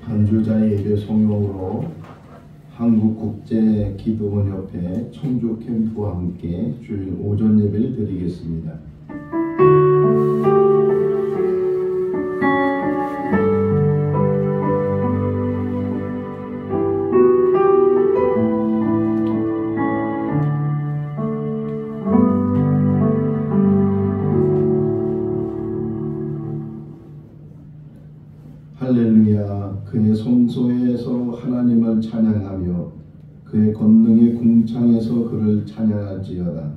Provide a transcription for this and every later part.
반주자 예배 성용으로 한국국제기도원협회 청주 캠프와 함께 주일 오전 예배를 드리겠습니다. 할렐루야. 그의 성소에서 하나님을 찬양하며 그의 권능의 궁창에서 그를 찬양할지어다.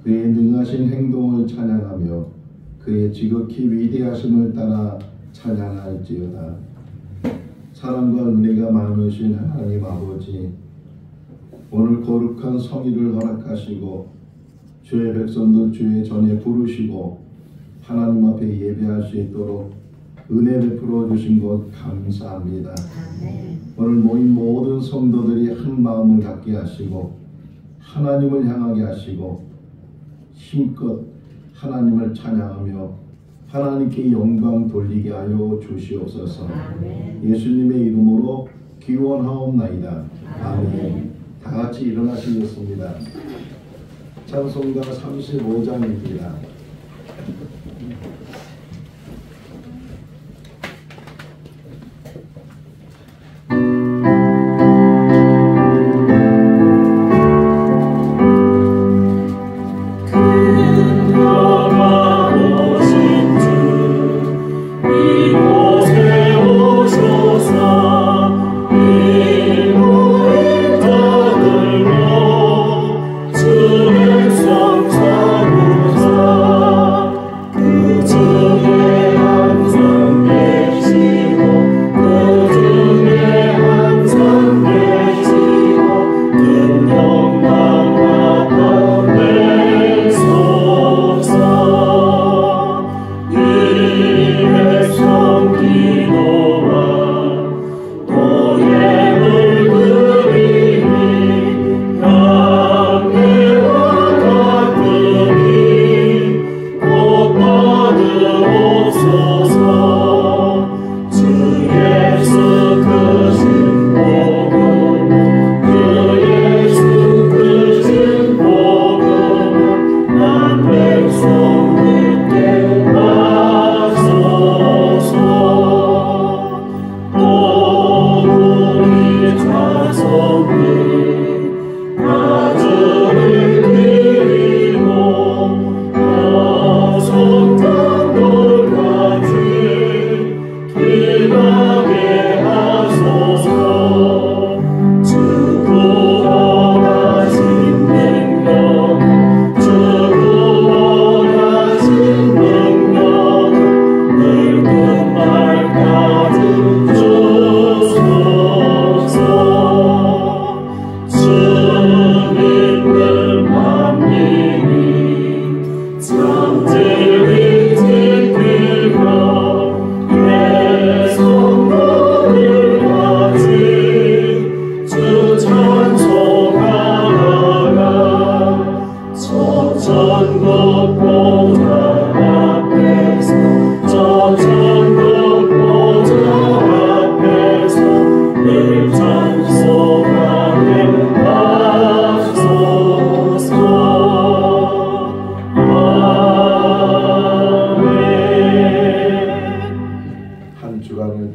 그의 능하신 행동을 찬양하며 그의 지극히 위대하심을 따라 찬양할지어다. 사랑과 은혜가 많으신 하나님 아버지, 오늘 거룩한 성일을 허락하시고 주의 백성들 주의 전에 부르시고 하나님 앞에 예배할 수 있도록 은혜 베풀어 주신 것 감사합니다. 오늘 모인 모든 성도들이 한 마음을 갖게 하시고 하나님을 향하게 하시고 힘껏 하나님을 찬양하며 하나님께 영광 돌리게 하여 주시옵소서. 예수님의 이름으로 기원하옵나이다. 아멘. 다 같이 일어나시겠습니다. 찬송가 35장입니다.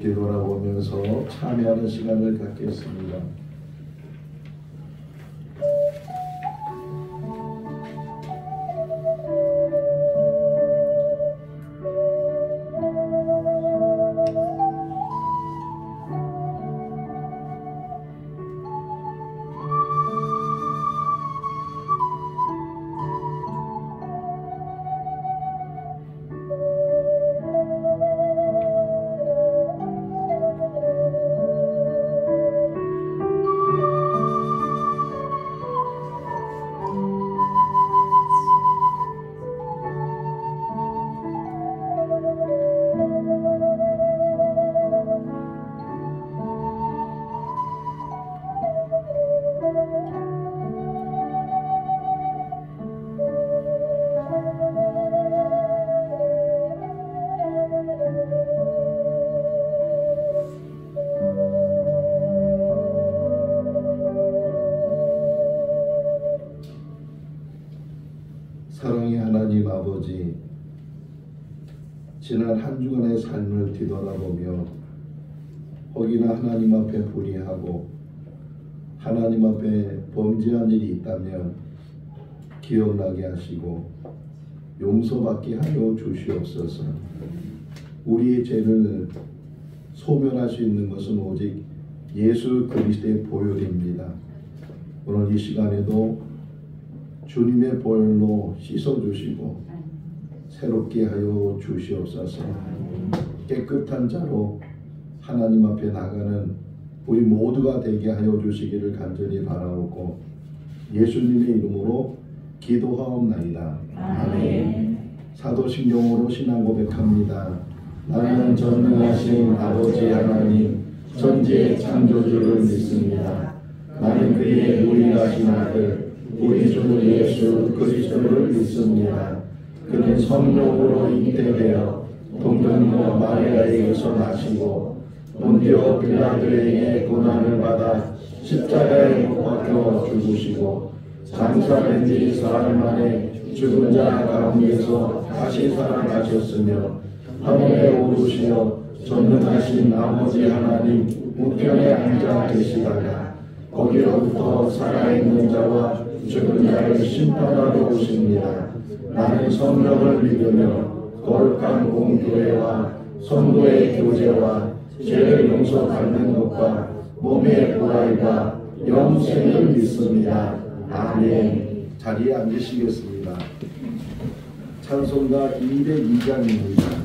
뒤돌아보면서 참여하는 시간을 갖겠습니다. 지난 한 주간의 삶을 뒤돌아보며 혹이나 하나님 앞에 불의하고 하나님 앞에 범죄한 일이 있다면 기억나게 하시고 용서받게 하여 주시옵소서. 우리의 죄를 소멸할 수 있는 것은 오직 예수 그리스도의 보혈입니다. 오늘 이 시간에도 주님의 보혈로 씻어주시고 새롭게 하여 주시옵소서. 깨끗한 자로 하나님 앞에 나가는 우리 모두가 되게 하여 주시기를 간절히 바라오고 예수님의 이름으로 기도하옵나이다. 아멘. 사도신경으로 신앙 고백합니다. 나는 전능하신 아버지 하나님 천지의 창조주를 믿습니다. 나는 그의 유일하신 아들 우리 주 예수 그리스도를 믿습니다. 그는 성령으로 잉태되어 동정녀 마리아에게서 나시고 본디오 빌라도에게 고난을 받아 십자가에 못 박혀 죽으시고 장사된 지 사흘 만에 죽은 자 가운데서 다시 살아나셨으며 하늘에 오르시어 전능하신 아버지 하나님 우편에 앉아 계시다가 거기로부터 살아있는 자와 죽은 자를 심판하러 오십니다. 나는 성령을 믿으며 거룩한 공교회와 성도의 교제와 죄를 용서받는 것과 몸의 부활과 영생을 믿습니다. 아멘. 자리에 앉으시겠습니다. 찬송가 202장입니다.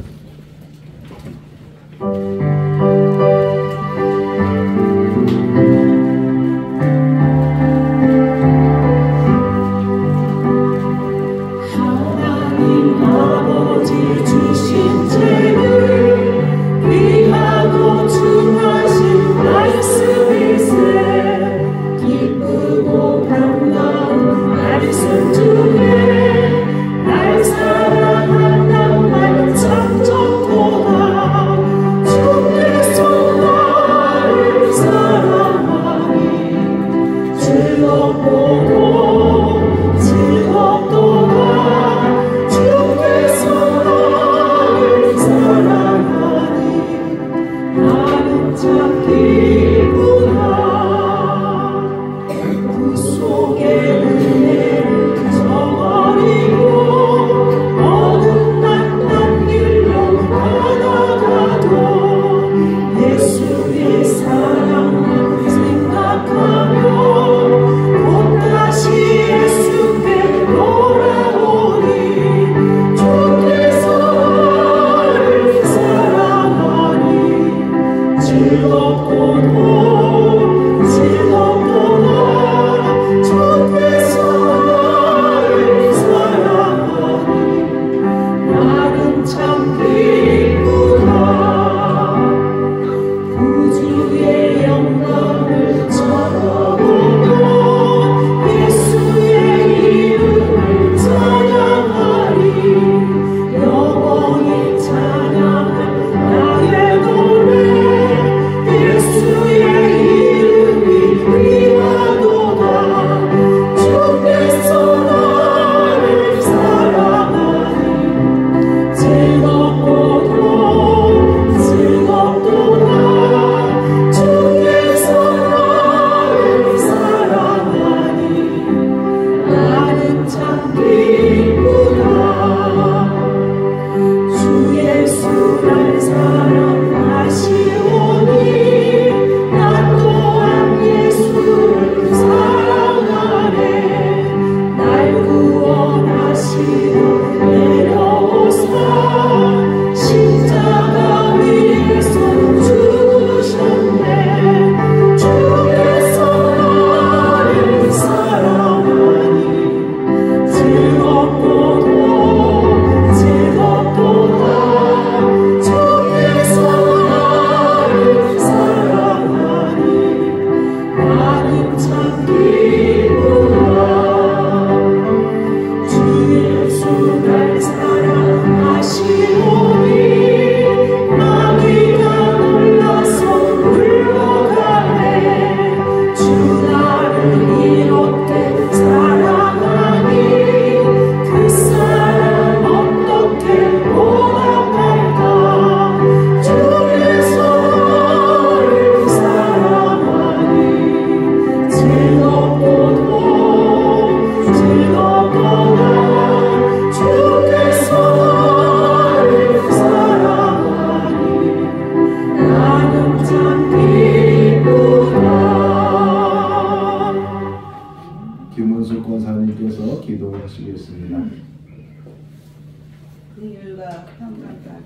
날 사랑한다고 참 좋도다.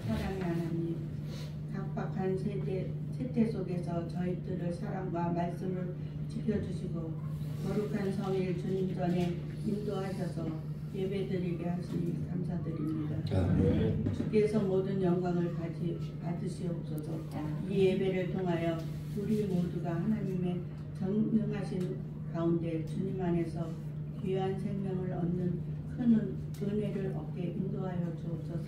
사랑의 하나님, 각박한 세태 속에서 저희들을 사랑과 말씀을 지켜주시고 거룩한 성일 주님 전에 인도하셔서 예배드리게 하시니 감사드립니다. 주께서 모든 영광을 받으시옵소서. 이 예배를 통하여 우리 모두가 하나님의 전능하신 가운데 주님 안에서 귀한 생명을 얻는 큰 은혜를 얻게 인도하여 주옵소서.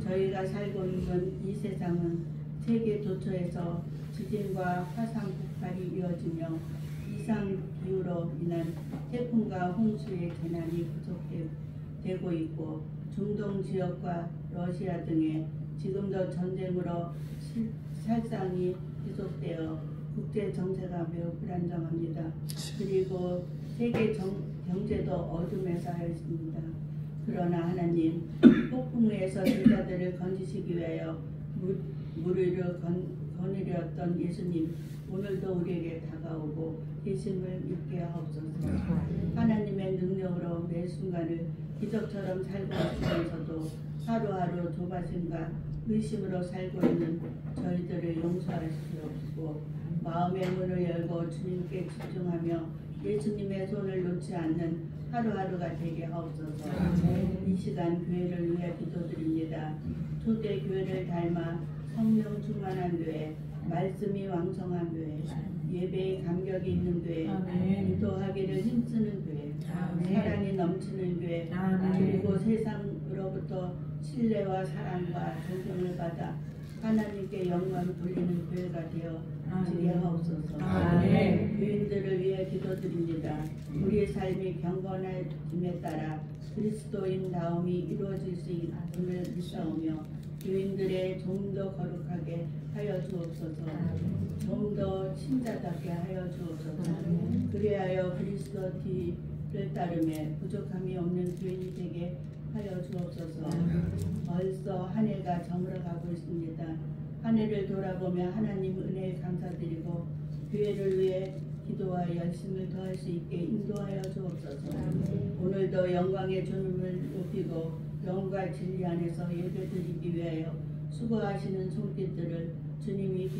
저희가 살고 있는 이 세상은 세계 도처에서 지진과 화산 폭발이 이어지며 이상 기후로 인한 태풍과 홍수의 재난이 계속되고 있고 중동 지역과 러시아 등에 지금도 전쟁으로 살상이 계속되어 국제 정세가 매우 불안정합니다. 그리고 세계 경제도 어둠에 쌓여 있습니다. 그러나 하나님, 폭풍우에서 제자들을 건지시기 위하여 무리를 거느렸던 예수님, 오늘도 우리에게 다가오고 계심을 믿게 하옵소서. 하나님의 능력으로 매 순간을 기적처럼 살고 있으면서도 하루하루 조바심과 의심으로 살고 있는 저희들을 용서하시옵고 마음의 문을 열고 주님께 집중하며 예수님의 손을 놓지 않는 하루하루가 되게 하옵소서. 이 시간 교회를 위해 기도드립니다. 초대 교회를 닮아 성령 충만한 교회, 말씀이 왕성한 교회, 예배에 감격이 있는 교회, 기도하기를 힘쓰는 교회, 사랑이 넘치는 교회, 그리고 세상으로부터 신뢰와 사랑과 존경을 받아 하나님께 영광을 돌리는 교회가 되어 지게 하옵소서. 교인들을 위해 기도드립니다. 우리의 삶이 경건해짐에 따라 그리스도인다움이 이루어질 수 있음을 믿사오며 교인들의 좀 더 거룩하게 하여 주옵소서. 좀 더 신자답게 하여 주옵소서. 그리하여 그리스도 뒤를 따르며 부족함이 없는 교인이 되게 하여 주옵소서. 벌써 한 해가 저물어가고 있습니다. 한 해를 돌아보며 하나님 은혜에 감사드리고 교회를 위해 기도와 열심을 더할 수 있게 인도하여 주옵소서. 오늘도 영광의 주님을 높이고 영과 진리 안에서 예배드리기 위하여 수고하시는 손길들을 주님이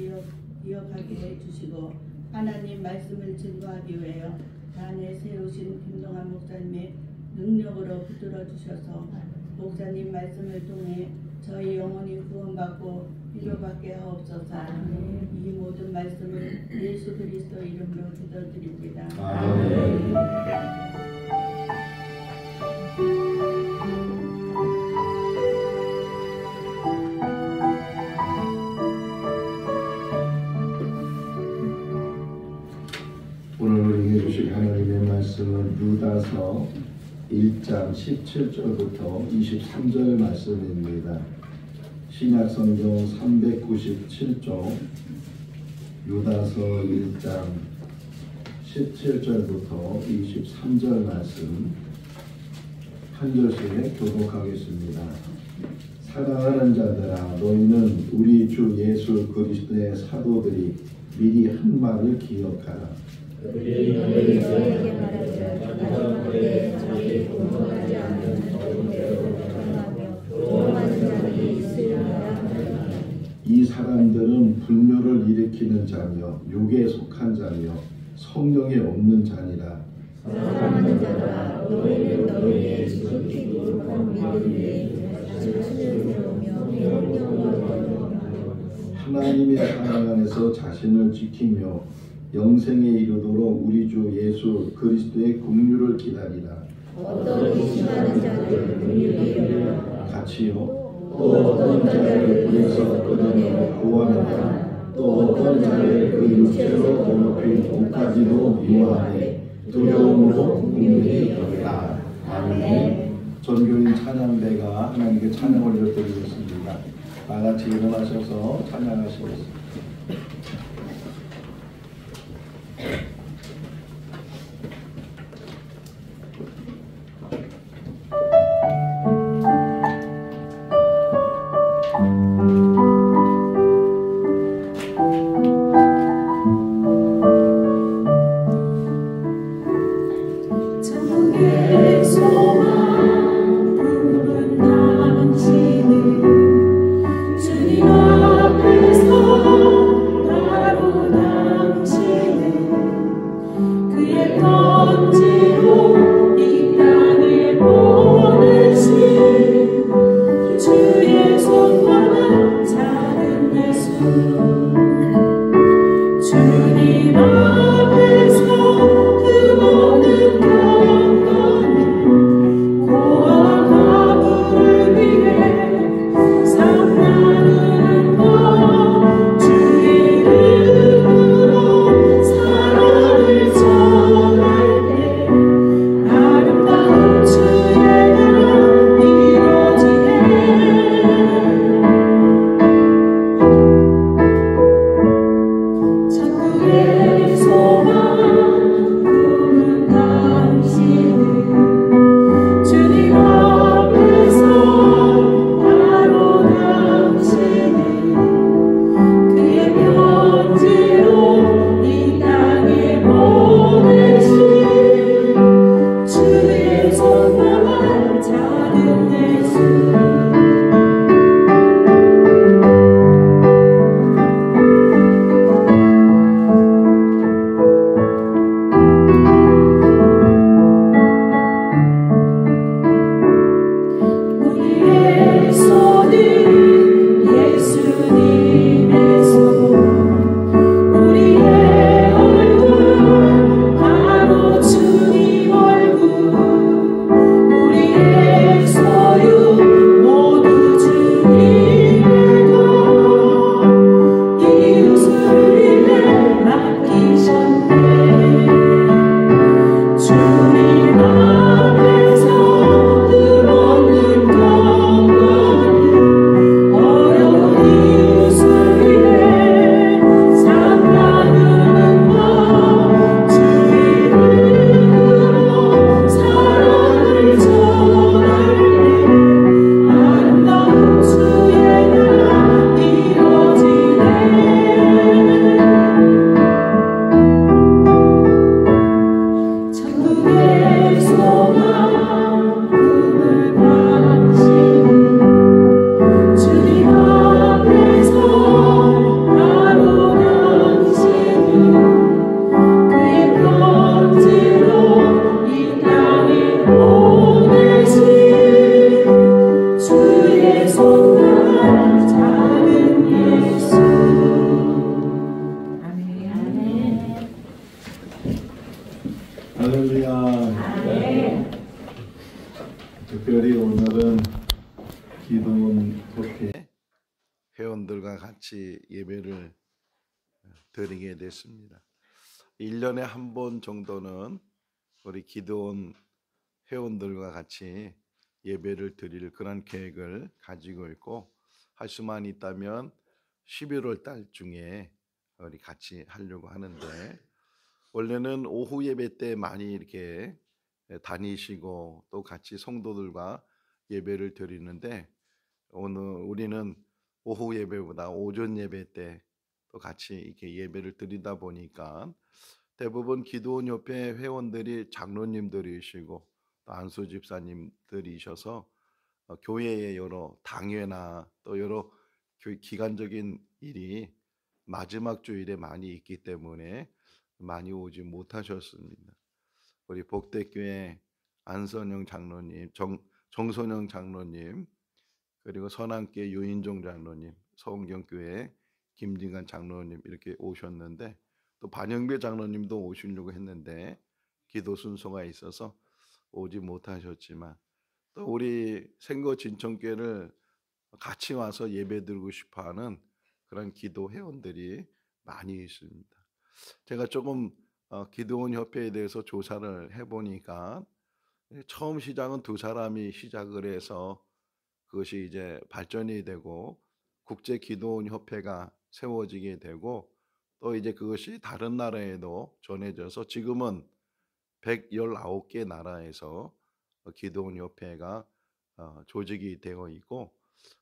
기억하게 해주시고 하나님 말씀을 증거하기 위하여 단에 세우신 김동환 목사님의 능력으로 붙들어 주셔서 목사님 말씀을 통해 저희 영혼이 구원받고 위로받게 하옵소서. 이 모든 말씀을 예수 그리스도 이름으로 기도드립니다. 아멘. 오늘 우리에게 주실 하나님의 말씀은 유다서 1장 17절부터 23절 말씀입니다. 신약성경 397쪽 유다서 1장 17절부터 23절 말씀 한 절씩 교독하겠습니다. 사랑하는 자들아, 너희는 우리 주 예수 그리스도의 사도들이 미리 한 말을 기억하라. 그들이 너에게 말하자 마지막 때에 자기 공부하지 않는 종대로 변하며 조롱하는 자들이 있으리라 하느니라. 이 사람들은 분뇨를 일으키는 자며 욕에 속한 자며 성령에 없는 자니라. 사랑하는 자들아, 너희는 너희의 지극히 거룩한 믿음 위에 자신을 세우며 성령을 거듭하며 하나님의 사랑 안에서 자신을 지키며 영생에 이르도록 우리 주 예수 그리스도의 긍휼을 기다리라. 어떤 의심하는 자들 긍휼히 이르라. 같이요. 또 어떤 자를 불에서 끌어내어 구원하냐. 또 어떤 자를 그 육체로 더럽힌 옷까지도 미워하되 두려움으로 긍휼히 여기라. 아멘. 전교인 찬양대가 하나님께 찬양을 올려드리겠습니다. 다같이 일어나셔서 찬양하시겠습니다. 천국의 소망 푸른 남은 지는 회원들과 같이 예배를 드리게 됐습니다. 1년에 한 번 정도는 우리 기도원 회원들과 같이 예배를 드릴 그런 계획을 가지고 있고, 할 수만 있다면 11월 달 중에 우리 같이 하려고 하는데, 원래는 오후 예배 때 많이 이렇게 다니시고 또 같이 성도들과 예배를 드리는데, 오늘 우리는 오후 예배보다 오전 예배 때 또 같이 이렇게 예배를 드리다 보니까 대부분 기도원 협회 회원들이 장로님들이시고 또 안수 집사님들이셔서 교회의 여러 당회나 또 여러 기간적인 일이 마지막 주일에 많이 있기 때문에 많이 오지 못하셨습니다. 우리 복대교회 안선영 장로님, 정선영 장로님, 그리고 선한교회 유인종 장로님, 서은경교회 김진관 장로님 이렇게 오셨는데, 또 반영배 장로님도 오시려고 했는데 기도 순서가 있어서 오지 못하셨지만, 또 우리 생거 진천교회를 같이 와서 예배 드리고 싶어하는 그런 기도 회원들이 많이 있습니다. 제가 조금 기도원 협회에 대해서 조사를 해보니까 처음 시작은 두 사람이 시작을 해서 그것이 이제 발전이 되고 국제 기도원 협회가 세워지게 되고, 또 이제 그것이 다른 나라에도 전해져서 지금은 119개 나라에서 기도원 협회가 조직이 되어 있고,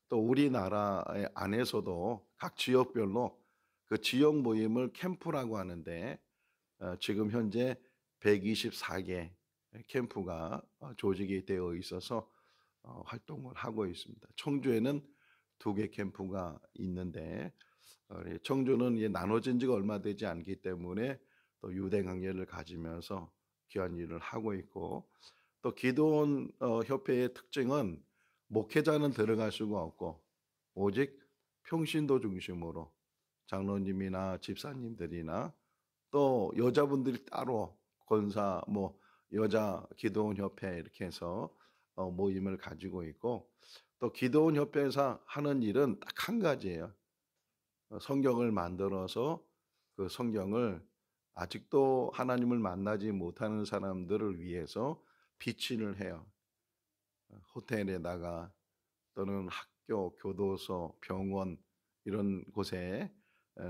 또 우리나라 안에서도 각 지역별로 그 지역 모임을 캠프라고 하는데, 지금 현재 124개 캠프가 조직이 되어 있어서 활동을 하고 있습니다. 청주에는 2개 캠프가 있는데, 청주는 나눠진 지가 얼마 되지 않기 때문에 또 유대 관계를 가지면서 귀한 일을 하고 있고, 또 기도원 협회의 특징은 목회자는 들어갈 수가 없고 오직 평신도 중심으로 장로님이나 집사님들이나 또 여자분들이 따로 권사 여자 기도원 협회 이렇게 해서 모임을 가지고 있고, 또 기도원 협회에서 하는 일은 딱 한 가지예요. 성경을 만들어서 그 성경을 아직도 하나님을 만나지 못하는 사람들을 위해서 비치를 해요. 호텔에다가 또는 학교, 교도소, 병원 이런 곳에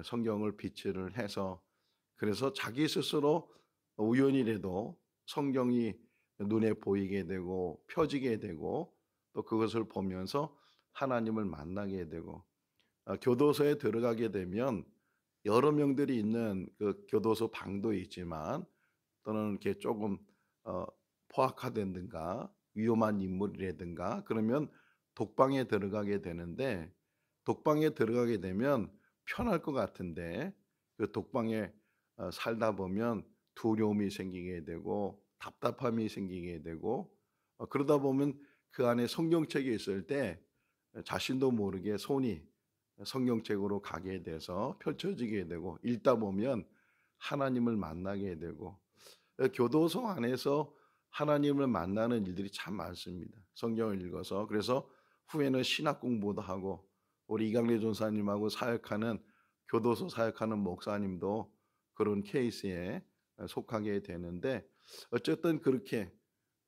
성경을 비치를 해서, 그래서 자기 스스로 우연이라도 성경이 눈에 보이게 되고 펴지게 되고 또 그것을 보면서 하나님을 만나게 되고, 교도소에 들어가게 되면 여러 명들이 있는 그 교도소 방도 있지만, 또는 이렇게 조금 포악화된든가 위험한 인물이라든가 그러면 독방에 들어가게 되는데, 독방에 들어가게 되면 편할 것 같은데 그 독방에 살다 보면 두려움이 생기게 되고 답답함이 생기게 되고, 그러다 보면 그 안에 성경책이 있을 때 자신도 모르게 손이 성경책으로 가게 돼서 펼쳐지게 되고, 읽다 보면 하나님을 만나게 되고, 교도소 안에서 하나님을 만나는 일들이 참 많습니다. 성경을 읽어서. 그래서 후에는 신학 공부도 하고, 우리 이강래 전사님하고 사역하는 교도소 사역하는 목사님도 그런 케이스에 속하게 되는데, 어쨌든 그렇게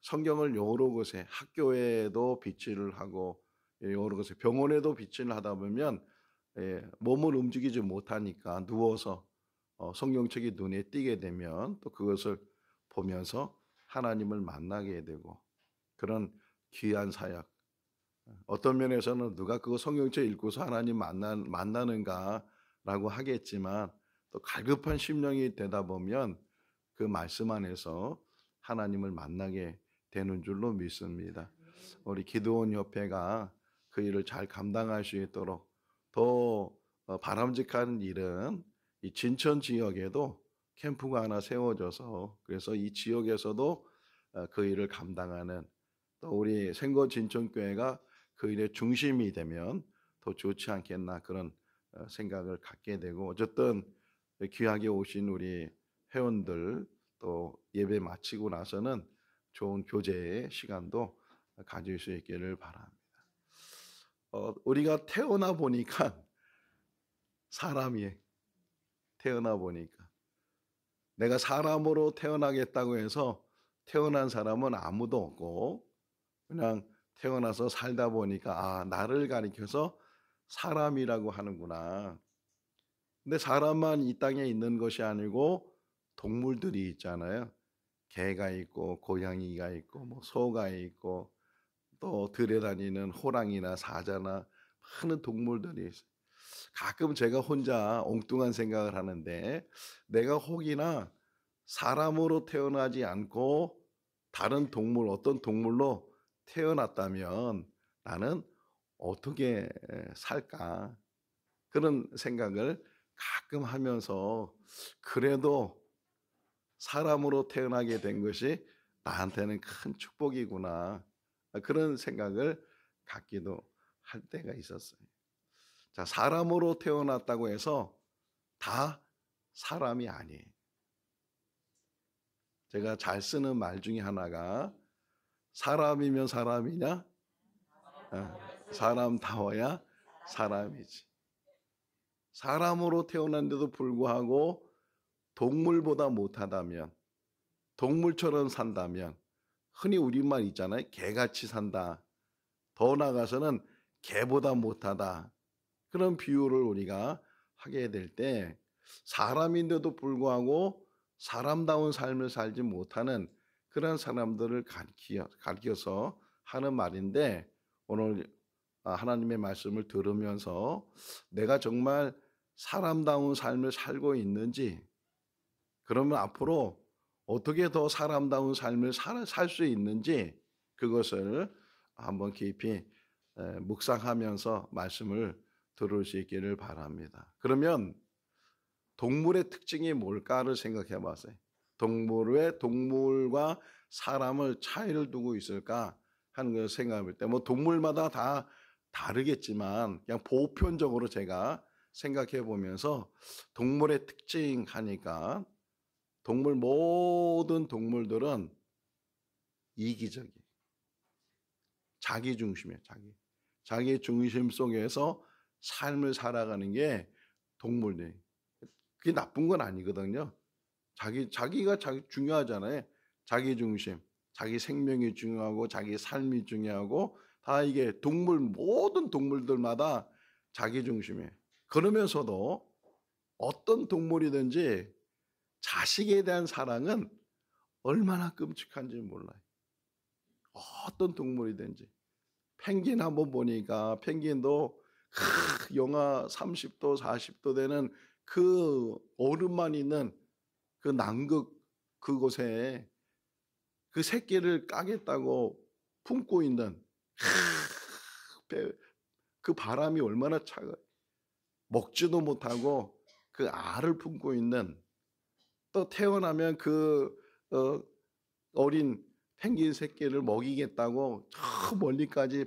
성경을 여러 곳에 학교에도 비치를 하고 여러 곳에 병원에도 비치를 하다 보면 몸을 움직이지 못하니까 누워서 성경책이 눈에 띄게 되면 또 그것을 보면서 하나님을 만나게 되고, 그런 귀한 사역. 어떤 면에서는 누가 그거 성경책 읽고서 하나님 만나는가라고 하겠지만, 또 갈급한 심령이 되다 보면 그 말씀 안에서 하나님을 만나게 되는 줄로 믿습니다. 우리 기도원 협회가 그 일을 잘 감당할 수 있도록, 더 바람직한 일은 이 진천 지역에도 캠프가 하나 세워져서, 그래서 이 지역에서도 그 일을 감당하는, 또 우리 생거 진천교회가 그 일의 중심이 되면 더 좋지 않겠나 그런 생각을 갖게 되고, 어쨌든 귀하게 오신 우리 회원들 또 예배 마치고 나서는 좋은 교제의 시간도 가질 수 있기를 바랍니다. 우리가 태어나 보니까 사람이 태어나 보니까. 내가 사람으로 태어나겠다고 해서 태어난 사람은 아무도 없고 그냥 태어나서 살다 보니까 아, 나를 가리켜서 사람이라고 하는구나. 근데 사람만 이 땅에 있는 것이 아니고 동물들이 있잖아요. 개가 있고 고양이가 있고 뭐 소가 있고 또 들에 다니는 호랑이나 사자나 많은 동물들이 있어요. 가끔 제가 혼자 엉뚱한 생각을 하는데 내가 혹이나 사람으로 태어나지 않고 다른 동물 어떤 동물로 태어났다면 나는 어떻게 살까? 그런 생각을 가끔 하면서 그래도 사람으로 태어나게 된 것이 나한테는 큰 축복이구나. 그런 생각을 갖기도 할 때가 있었어요. 자, 사람으로 태어났다고 해서 다 사람이 아니에요. 제가 잘 쓰는 말 중에 하나가 사람이면 사람이냐? 사람다워야 사람이지. 사람으로 태어났는데도 불구하고 동물보다 못하다면, 동물처럼 산다면, 흔히 우리말 있잖아요. 개같이 산다. 더 나아가서는 개보다 못하다. 그런 비유를 우리가 하게 될 때 사람인데도 불구하고 사람다운 삶을 살지 못하는 그런 사람들을 가리켜서 하는 말인데 오늘 하나님의 말씀을 들으면서 내가 정말 사람다운 삶을 살고 있는지 그러면 앞으로 어떻게 더 사람다운 삶을 살 수 있는지 그것을 한번 깊이 묵상하면서 말씀을 들을 수 있기를 바랍니다. 그러면 동물의 특징이 뭘까를 생각해 봤어요. 동물과 사람을 차이를 두고 있을까 하는 걸 생각할 때 뭐 동물마다 다 다르겠지만 그냥 보편적으로 제가 생각해 보면서 동물의 특징 하니까 모든 동물들은 이기적이에요. 자기 중심이에요. 자기 중심 속에서 삶을 살아가는 게 동물들. 그게 나쁜 건 아니거든요. 자기가 중요하잖아요. 자기 중심, 자기 생명이 중요하고 자기 삶이 중요하고 다 이게 모든 동물들마다 자기 중심이에요. 그러면서도 어떤 동물이든지 자식에 대한 사랑은 얼마나 끔찍한지 몰라요. 어떤 동물이든지. 펭귄 한번 보니까 펭귄도 영하 30도 40도 되는 그 얼음만 있는 그 남극 그곳에 그 새끼를 까겠다고 품고 있는 그 바람이 얼마나 차가워요. 먹지도 못하고 그 알을 품고 있는 또 태어나면 그 어린 펭귄 새끼를 먹이겠다고 저 멀리까지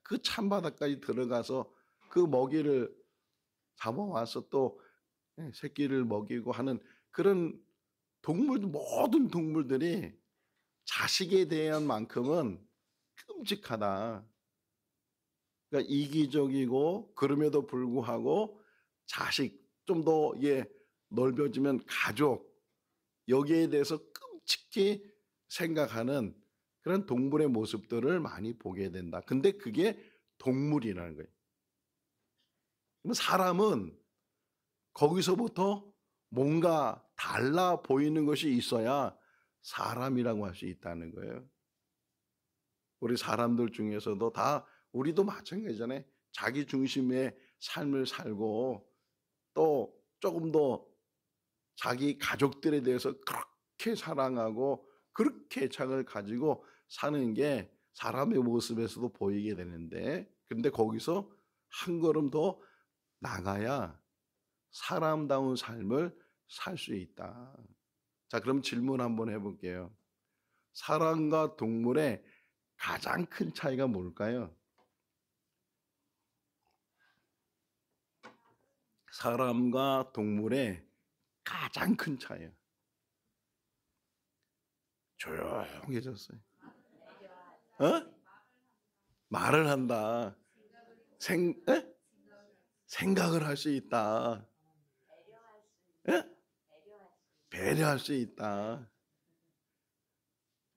그 찬바다까지 들어가서 그 먹이를 잡아와서 또 새끼를 먹이고 하는 그런 모든 동물들이 자식에 대한 만큼은 끔찍하다. 그러니까 이기적이고 그럼에도 불구하고 자식 좀 더 넓어지면 가족 여기에 대해서 끔찍히 생각하는 그런 동물의 모습들을 많이 보게 된다. 근데 그게 동물이라는 거예요. 사람은 거기서부터 뭔가 달라 보이는 것이 있어야 사람이라고 할 수 있다는 거예요. 우리 사람들 중에서도 우리도 마찬가지잖아요. 자기 중심의 삶을 살고 또 조금 더 자기 가족들에 대해서 그렇게 사랑하고 그렇게 애착을 가지고 사는 게 사람의 모습에서도 보이게 되는데 근데 거기서 한 걸음 더 나가야 사람다운 삶을 살 수 있다. 자, 그럼 질문 한번 해볼게요. 사람과 동물의 가장 큰 차이가 뭘까요? 사람과 동물의 가장 큰 차이요. 조용해졌어요. 말을 한다. 생각을 할 수 있다. 예? 배려할 수 있다.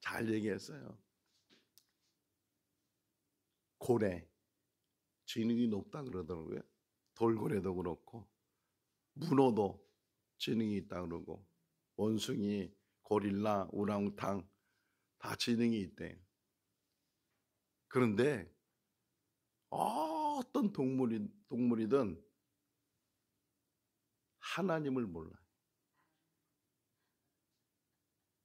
잘 얘기했어요. 고래, 지능이 높다 그러더라고요. 돌고래도 그렇고 문어도 지능이 있다 그러고 원숭이, 고릴라, 우랑우탕 다 지능이 있대요. 그런데 어떤 동물이든 하나님을 몰라요.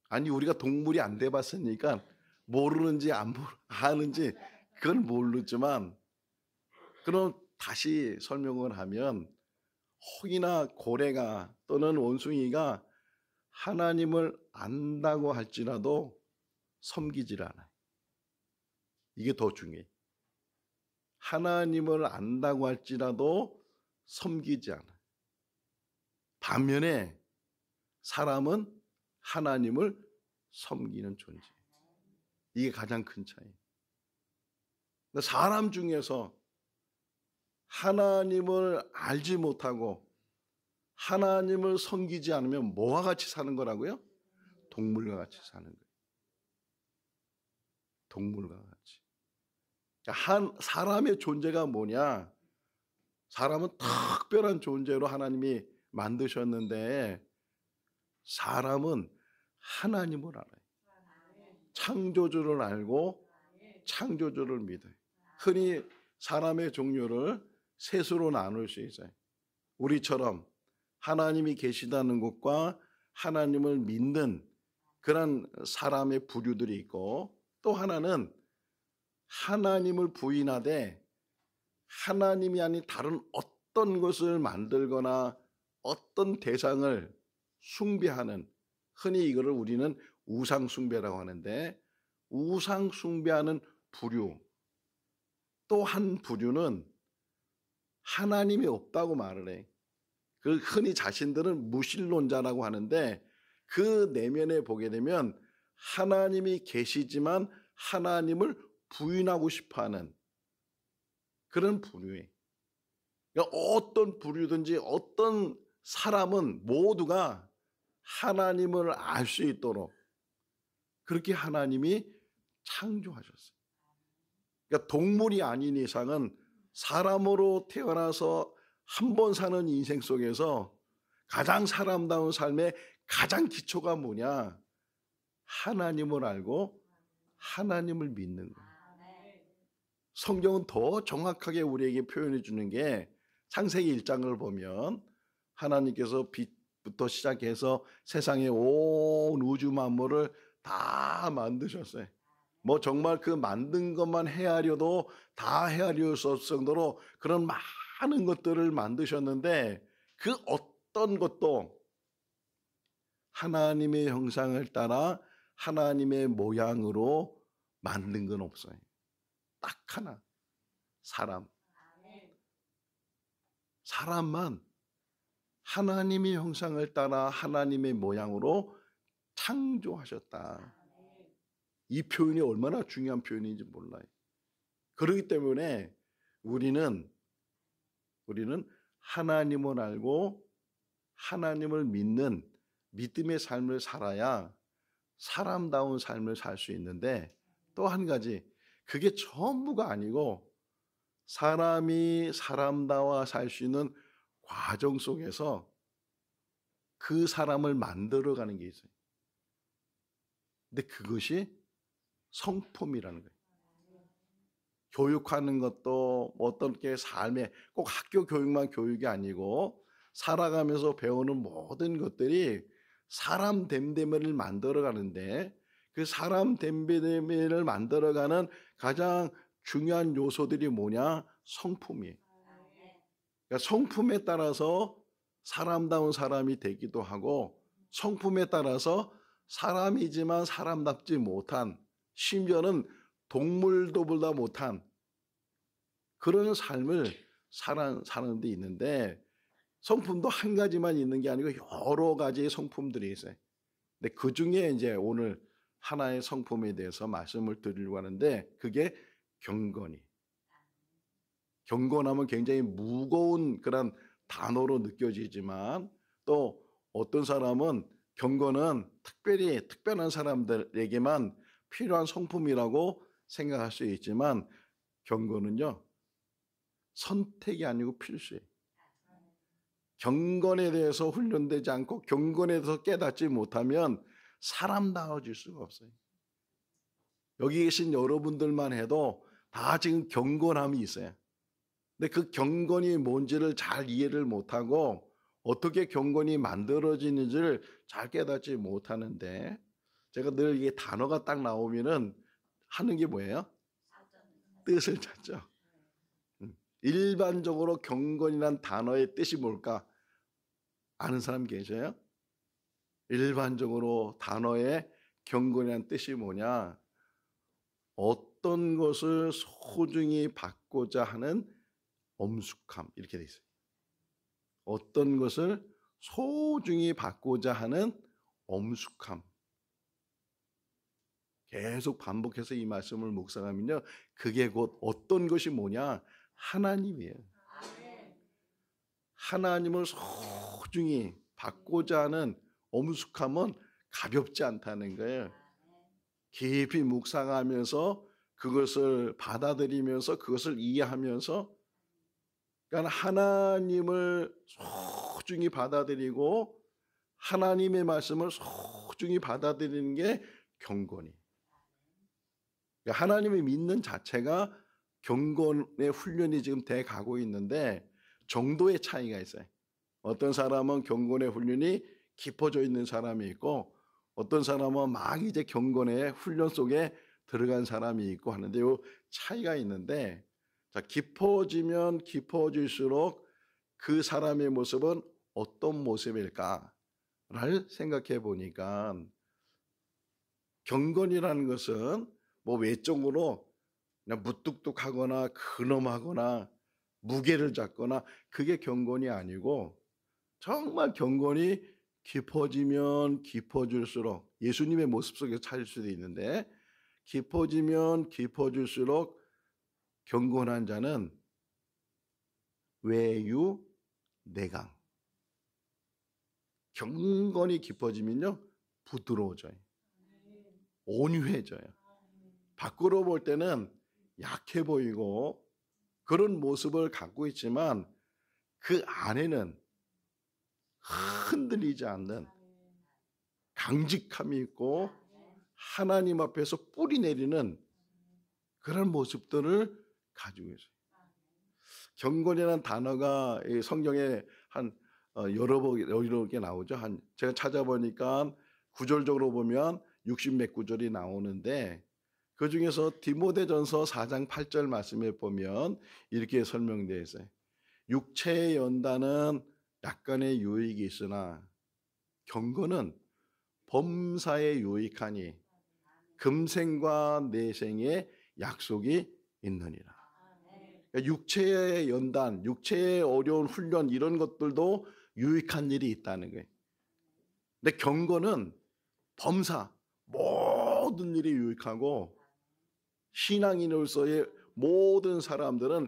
아니 우리가 동물이 안 돼봤으니까 모르는지 아는지 그걸 모르지만 그럼 다시 설명을 하면 혹이나 고래가 또는 원숭이가 하나님을 안다고 할지라도 섬기질 않아요. 이게 더 중요해요. 하나님을 안다고 할지라도 섬기지 않아요. 반면에 사람은 하나님을 섬기는 존재예요. 이게 가장 큰 차이예요. 사람 중에서 하나님을 알지 못하고 하나님을 섬기지 않으면 뭐와 같이 사는 거라고요? 동물과 같이 사는 거예요. 동물과 같이. 한 사람의 존재가 뭐냐? 사람은 특별한 존재로 하나님이 만드셨는데 사람은 하나님을 알아요. 창조주를 알고 창조주를 믿어요. 흔히 사람의 종류를 셋으로 나눌 수 있어요. 우리처럼 하나님이 계시다는 것과 하나님을 믿는 그런 사람의 부류들이 있고 또 하나는 하나님을 부인하되 하나님이 아닌 다른 어떤 것을 만들거나 어떤 대상을 숭배하는 흔히 이거를 우리는 우상 숭배라고 하는데 우상 숭배하는 부류 또 한 부류는 하나님이 없다고 말을 해. 그 흔히 자신들은 무신론자라고 하는데 그 내면에 보게 되면 하나님이 계시지만 하나님을 부인하고 싶어하는 그런 부류예요. 그러니까 어떤 부류든지 어떤 사람은 모두가 하나님을 알 수 있도록 그렇게 하나님이 창조하셨어요. 그러니까 동물이 아닌 이상은 사람으로 태어나서 한 번 사는 인생 속에서 가장 사람다운 삶의 가장 기초가 뭐냐? 하나님을 알고 하나님을 믿는 거예요. 성경은 더 정확하게 우리에게 표현해 주는 게 창세기 1장을 보면 하나님께서 빛부터 시작해서 세상의 온 우주 만물을 다 만드셨어요. 뭐 정말 그 만든 것만 헤아려도 다 헤아릴 수 없을 정도로 그런 많은 것들을 만드셨는데 그 어떤 것도 하나님의 형상을 따라 하나님의 모양으로 만든 건 없어요. 딱 하나, 사람만 하나님의 형상을 따라 하나님의 모양으로 창조하셨다. 이 표현이 얼마나 중요한 표현인지 몰라요. 그렇기 때문에 우리는 하나님을 알고 하나님을 믿는 믿음의 삶을 살아야 사람다운 삶을 살 수 있는데 또 한 가지 그게 전부가 아니고 사람이 사람다워 살 수 있는 과정 속에서 그 사람을 만들어가는 게 있어요. 근데 그것이 성품이라는 거예요. 교육하는 것도 어떤 게 삶에 꼭 학교 교육만 교육이 아니고 살아가면서 배우는 모든 것들이 사람 됨됨이를 만들어가는데 그 사람 됨됨이를 만들어가는 가장 중요한 요소들이 뭐냐? 성품이에요. 그러니까 성품에 따라서 사람다운 사람이 되기도 하고 성품에 따라서 사람이지만 사람답지 못한 심지어는 동물도보다 못한 그런 삶을 사는 데 있는데 성품도 한 가지만 있는 게 아니고 여러 가지의 성품들이 있어요. 근데 그 중에 이제 오늘 하나의 성품에 대해서 말씀을 드리려고 하는데 그게 경건이. 경건하면 굉장히 무거운 그런 단어로 느껴지지만 또 어떤 사람은 경건은 특별히 특별한 사람들에게만 필요한 성품이라고 생각할 수 있지만 경건은요, 선택이 아니고 필수예요. 경건에 대해서 훈련되지 않고 경건에 대해서 깨닫지 못하면 사람다워질 수가 없어요. 여기 계신 여러분들만 해도 다 지금 경건함이 있어요. 근데 그 경건이 뭔지를 잘 이해를 못하고 어떻게 경건이 만들어지는지를 잘 깨닫지 못하는데, 제가 늘 이게 단어가 딱 나오면은 하는 게 뭐예요? 뜻을 찾죠. 일반적으로 경건이란 단어의 뜻이 뭘까? 아는 사람 계셔요? 일반적으로 단어의 경건이란 뜻이 뭐냐? 어떤 것을 소중히 받고자 하는 엄숙함, 이렇게 돼 있어요. 어떤 것을 소중히 받고자 하는 엄숙함. 계속 반복해서 이 말씀을 묵상하면요, 그게 곧 어떤 것이 뭐냐? 하나님이에요. 하나님을 소중히 받고자 하는 엄숙함은 가볍지 않다는 거예요. 깊이 묵상하면서 그것을 받아들이면서 그것을 이해하면서, 그러니까 하나님을 소중히 받아들이고 하나님의 말씀을 소중히 받아들이는 게 경건이. 그러니까 하나님을 믿는 자체가 경건의 훈련이 지금 돼 가고 있는데 정도의 차이가 있어요. 어떤 사람은 경건의 훈련이 깊어져 있는 사람이 있고 어떤 사람은 막 이제 경건의 훈련 속에 들어간 사람이 있고 하는데 요 차이가 있는데, 자, 깊어지면 깊어질수록 그 사람의 모습은 어떤 모습일까를 생각해 보니까 경건이라는 것은 뭐 외적으로 그냥 무뚝뚝하거나 근엄하거나 무게를 잡거나 그게 경건이 아니고, 정말 경건이 깊어지면 깊어질수록 예수님의 모습 속에 찾을 수도 있는데, 깊어지면 깊어질수록 경건한 자는 외유내강. 경건이 깊어지면요, 부드러워져요. 온유해져요. 밖으로 볼 때는 약해 보이고 그런 모습을 갖고 있지만 그 안에는 흔들리지 않는 강직함이 있고 하나님 앞에서 뿌리 내리는 그런 모습들을 가지고 있어요. 경건이라는 단어가 성경에 한 여러 개 나오죠. 제가 찾아보니까 구절적으로 보면 60몇 구절이 나오는데, 그 중에서 디모데전서 4장 8절 말씀에 보면 이렇게 설명되어 있어요. 육체의 연단은 약간의 유익이 있으나 경건은 범사에 유익하니 금생과 내생의 약속이 있느니라. 그러니까 육체의 연단, 육체의 어려운 훈련 이런 것들도 유익한 일이 있다는 거예요. 근데 경건은 범사 모든 일이 유익하고 신앙인으로서의 모든 사람들은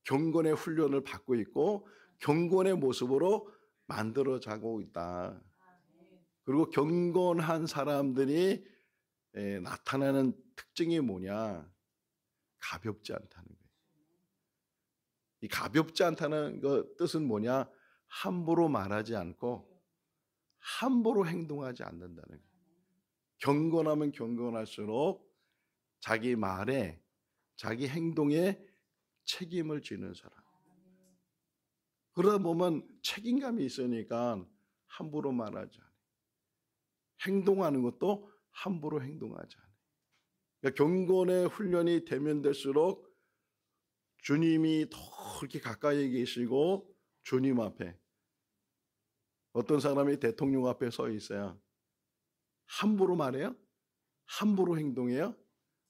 경건의 훈련을 받고 있고 경건의 모습으로 만들어가고 있다. 그리고 경건한 사람들이 나타나는 특징이 뭐냐? 가볍지 않다는 거예요. 이 가볍지 않다는 그 뜻은 뭐냐? 함부로 말하지 않고 함부로 행동하지 않는다는 거예요. 경건하면 경건할수록 자기 말에 자기 행동에 책임을 지는 사람. 그러다 보면 책임감이 있으니까 함부로 말하지 않아요. 행동하는 것도 함부로 행동하지 않아요. 그러니까 경건의 훈련이 되면 될수록 주님이 더 이렇게 가까이 계시고 주님 앞에, 어떤 사람이 대통령 앞에 서 있어요. 함부로 말해요? 함부로 행동해요?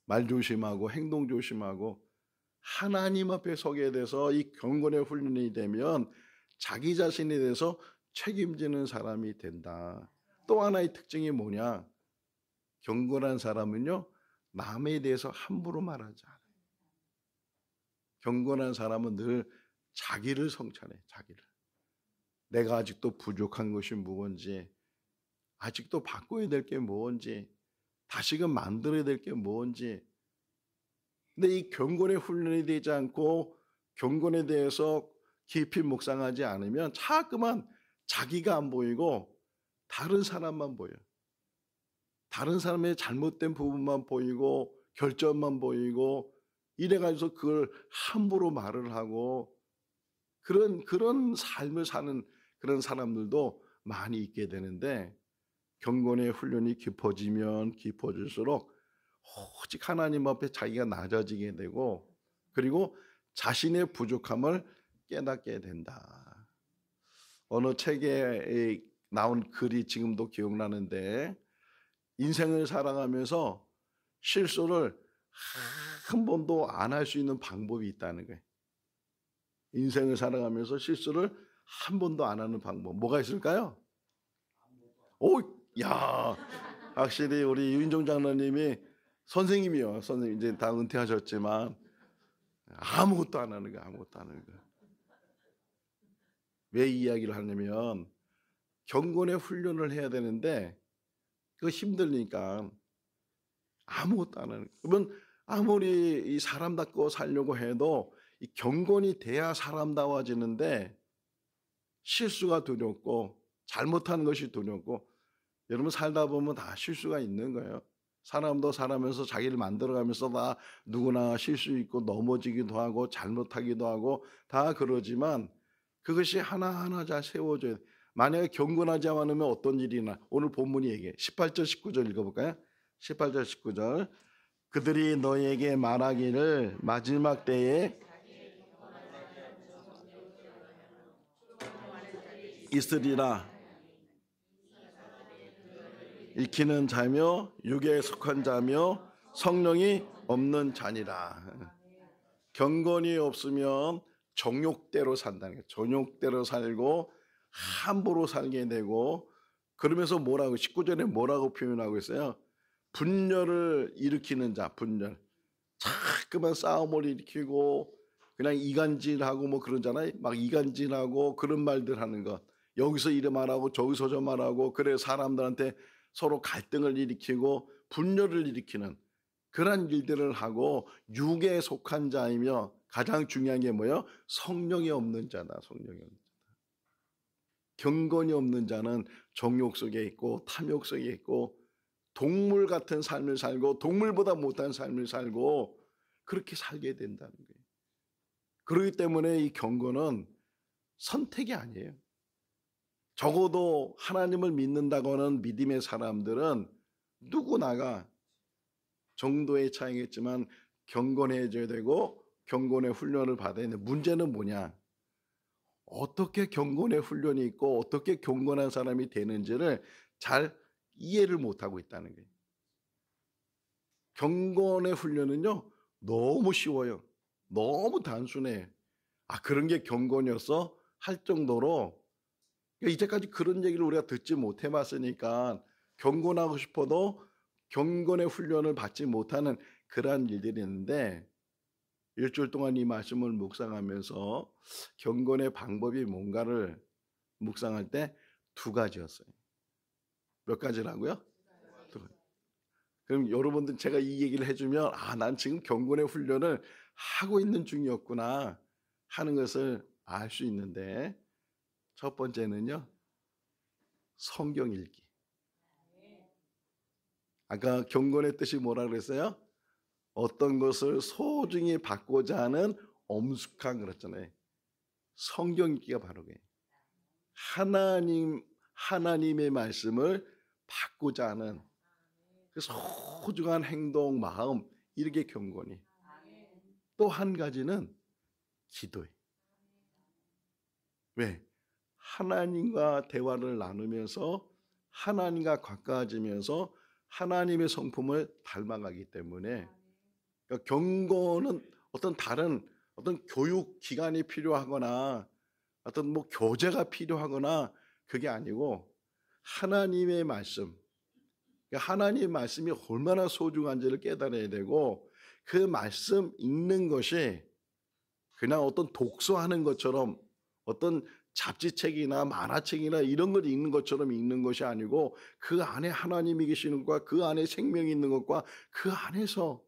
말 조심하고 행동 조심하고 하나님 앞에 서게 돼서 이 경건의 훈련이 되면 자기 자신에 대해서 책임지는 사람이 된다. 또 하나의 특징이 뭐냐? 경건한 사람은요, 남에 대해서 함부로 말하지 않아요. 경건한 사람은 늘 자기를 성찰해. 자기를. 내가 아직도 부족한 것이 무엇인지, 아직도 바꿔야 될 게 무엇인지, 다시금 만들어야 될 게 무엇인지. 근데 이 경건의 훈련이 되지 않고 경건에 대해서 깊이 묵상하지 않으면 자꾸만 자기가 안 보이고 다른 사람만 보여. 다른 사람의 잘못된 부분만 보이고 결점만 보이고 이래가지고 그걸 함부로 말을 하고 그런 삶을 사는 그런 사람들도 많이 있게 되는데, 경건의 훈련이 깊어지면 깊어질수록 오직 하나님 앞에 자기가 낮아지게 되고, 그리고 자신의 부족함을 깨닫게 된다. 어느 책에 나온 글이 지금도 기억나는데, 인생을 살아가면서 실수를 한 번도 안 할 수 있는 방법이 있다는 거예요. 인생을 살아가면서 실수를 한 번도 안 하는 방법, 뭐가 있을까요? 오, 야, 확실히 우리 유인종 장로님이 선생님이요. 선생님 이제 다 은퇴하셨지만 아무것도 안 하는 거야. 아무것도 안 하는 거야. 왜 이 이야기를 하냐면, 경건의 훈련을 해야 되는데 그거 힘들니까 아무것도 안 하는 거야. 그러면 아무리 이 사람답고 살려고 해도 이 경건이 돼야 사람다워지는데, 실수가 두렵고 잘못하는 것이 두렵고, 여러분 살다 보면 다 실수가 있는 거예요. 사람도 살아면서 자기를 만들어가면서 다 누구나 실수 있고 넘어지기도 하고 잘못하기도 하고 다 그러지만, 그것이 하나하나 잘 세워져야 돼. 만약에 경건하지 않으면 어떤 일이 일어나? 오늘 본문이 얘기해. 18절 19절 읽어볼까요? 18절 19절. 그들이 너에게 말하기를 마지막 때에 있으리라. 익히는 자며 육에 속한 자며 성령이 없는 자니라. 경건이 없으면 정욕대로 산다는 거예요. 정욕대로 살고 함부로 살게 되고, 그러면서 뭐라고 19절에 뭐라고 표현하고 있어요? 분열을 일으키는 자. 분열. 자꾸만 싸움을 일으키고 그냥 이간질하고 뭐 그러잖아요. 막 이간질하고 그런 말들 하는 것. 여기서 이래 말하고 저기서 저 말하고, 그래 사람들한테 서로 갈등을 일으키고 분열을 일으키는 그런 일들을 하고, 육에 속한 자이며 가장 중요한 게 뭐예요? 성령이 없는 자다. 성령이 없는 자다. 경건이 없는 자는 정욕 속에 있고 탐욕 속에 있고 동물 같은 삶을 살고 동물보다 못한 삶을 살고 그렇게 살게 된다는 거예요. 그렇기 때문에 이 경건은 선택이 아니에요. 적어도 하나님을 믿는다고 하는 믿음의 사람들은 누구나가 정도의 차이겠지만 경건해져야 되고 경건의 훈련을 받아야 되는데, 문제는 뭐냐? 어떻게 경건의 훈련이 있고 어떻게 경건한 사람이 되는지를 잘 이해를 못하고 있다는 거예요. 경건의 훈련은요 너무 쉬워요. 너무 단순해. 아, 그런 게 경건이었어? 할 정도로, 이제까지 그런 얘기를 우리가 듣지 못해 봤으니까 경건하고 싶어도 경건의 훈련을 받지 못하는 그러한 일들이 있는데, 일주일 동안 이 말씀을 묵상하면서 경건의 방법이 뭔가를 묵상할 때 두 가지였어요. 몇 가지라고요? 두 가지. 그럼 여러분들 제가 이 얘기를 해주면, 아, 난 지금 경건의 훈련을 하고 있는 중이었구나 하는 것을 알 수 있는데, 첫 번째는요, 성경 읽기. 아까 경건의 뜻이 뭐라 그랬어요? 어떤 것을 소중히 받고자 하는 엄숙한, 그랬잖아요. 성경 읽기가 바로 그게 하나님의 말씀을 받고자 하는 그 소중한 행동, 마음, 이렇게 경건이. 또 한 가지는 기도예요. 왜? 하나님과 대화를 나누면서 하나님과 가까워지면서 하나님의 성품을 닮아가기 때문에, 그러니까 경건은 어떤 다른 어떤 교육 기간이 필요하거나 어떤 뭐 교재가 필요하거나 그게 아니고, 하나님의 말씀, 그러니까 하나님의 말씀이 얼마나 소중한지를 깨달아야 되고, 그 말씀 읽는 것이 그냥 어떤 독서하는 것처럼 어떤 잡지책이나 만화책이나 이런 걸 읽는 것처럼 읽는 것이 아니고 그 안에 하나님이 계시는 것과 그 안에 생명이 있는 것과 그 안에서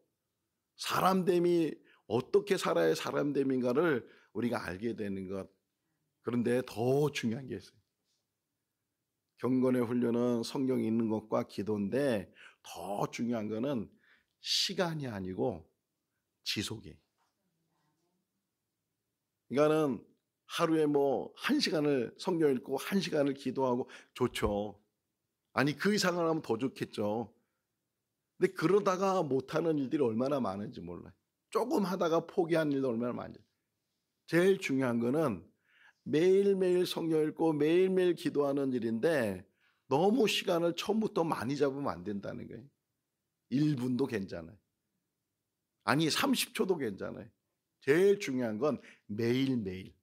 사람됨이 어떻게 살아야 사람됨인가를 우리가 알게 되는 것. 그런데 더 중요한 게 있어요. 경건의 훈련은 성경 읽는 것과 기도인데 더 중요한 거는 시간이 아니고 지속이에요. 그러니까는 하루에 뭐 1시간을 성경 읽고 1시간을 기도하고 좋죠. 아니 그 이상을 하면 더 좋겠죠. 근데 그러다가 못하는 일들이 얼마나 많은지 몰라요. 조금 하다가 포기한 일도 얼마나 많은지. 제일 중요한 거는 매일매일 성경 읽고 매일매일 기도하는 일인데 너무 시간을 처음부터 많이 잡으면 안 된다는 거예요. 1분도 괜찮아요. 아니 30초도 괜찮아요. 제일 중요한 건 매일매일.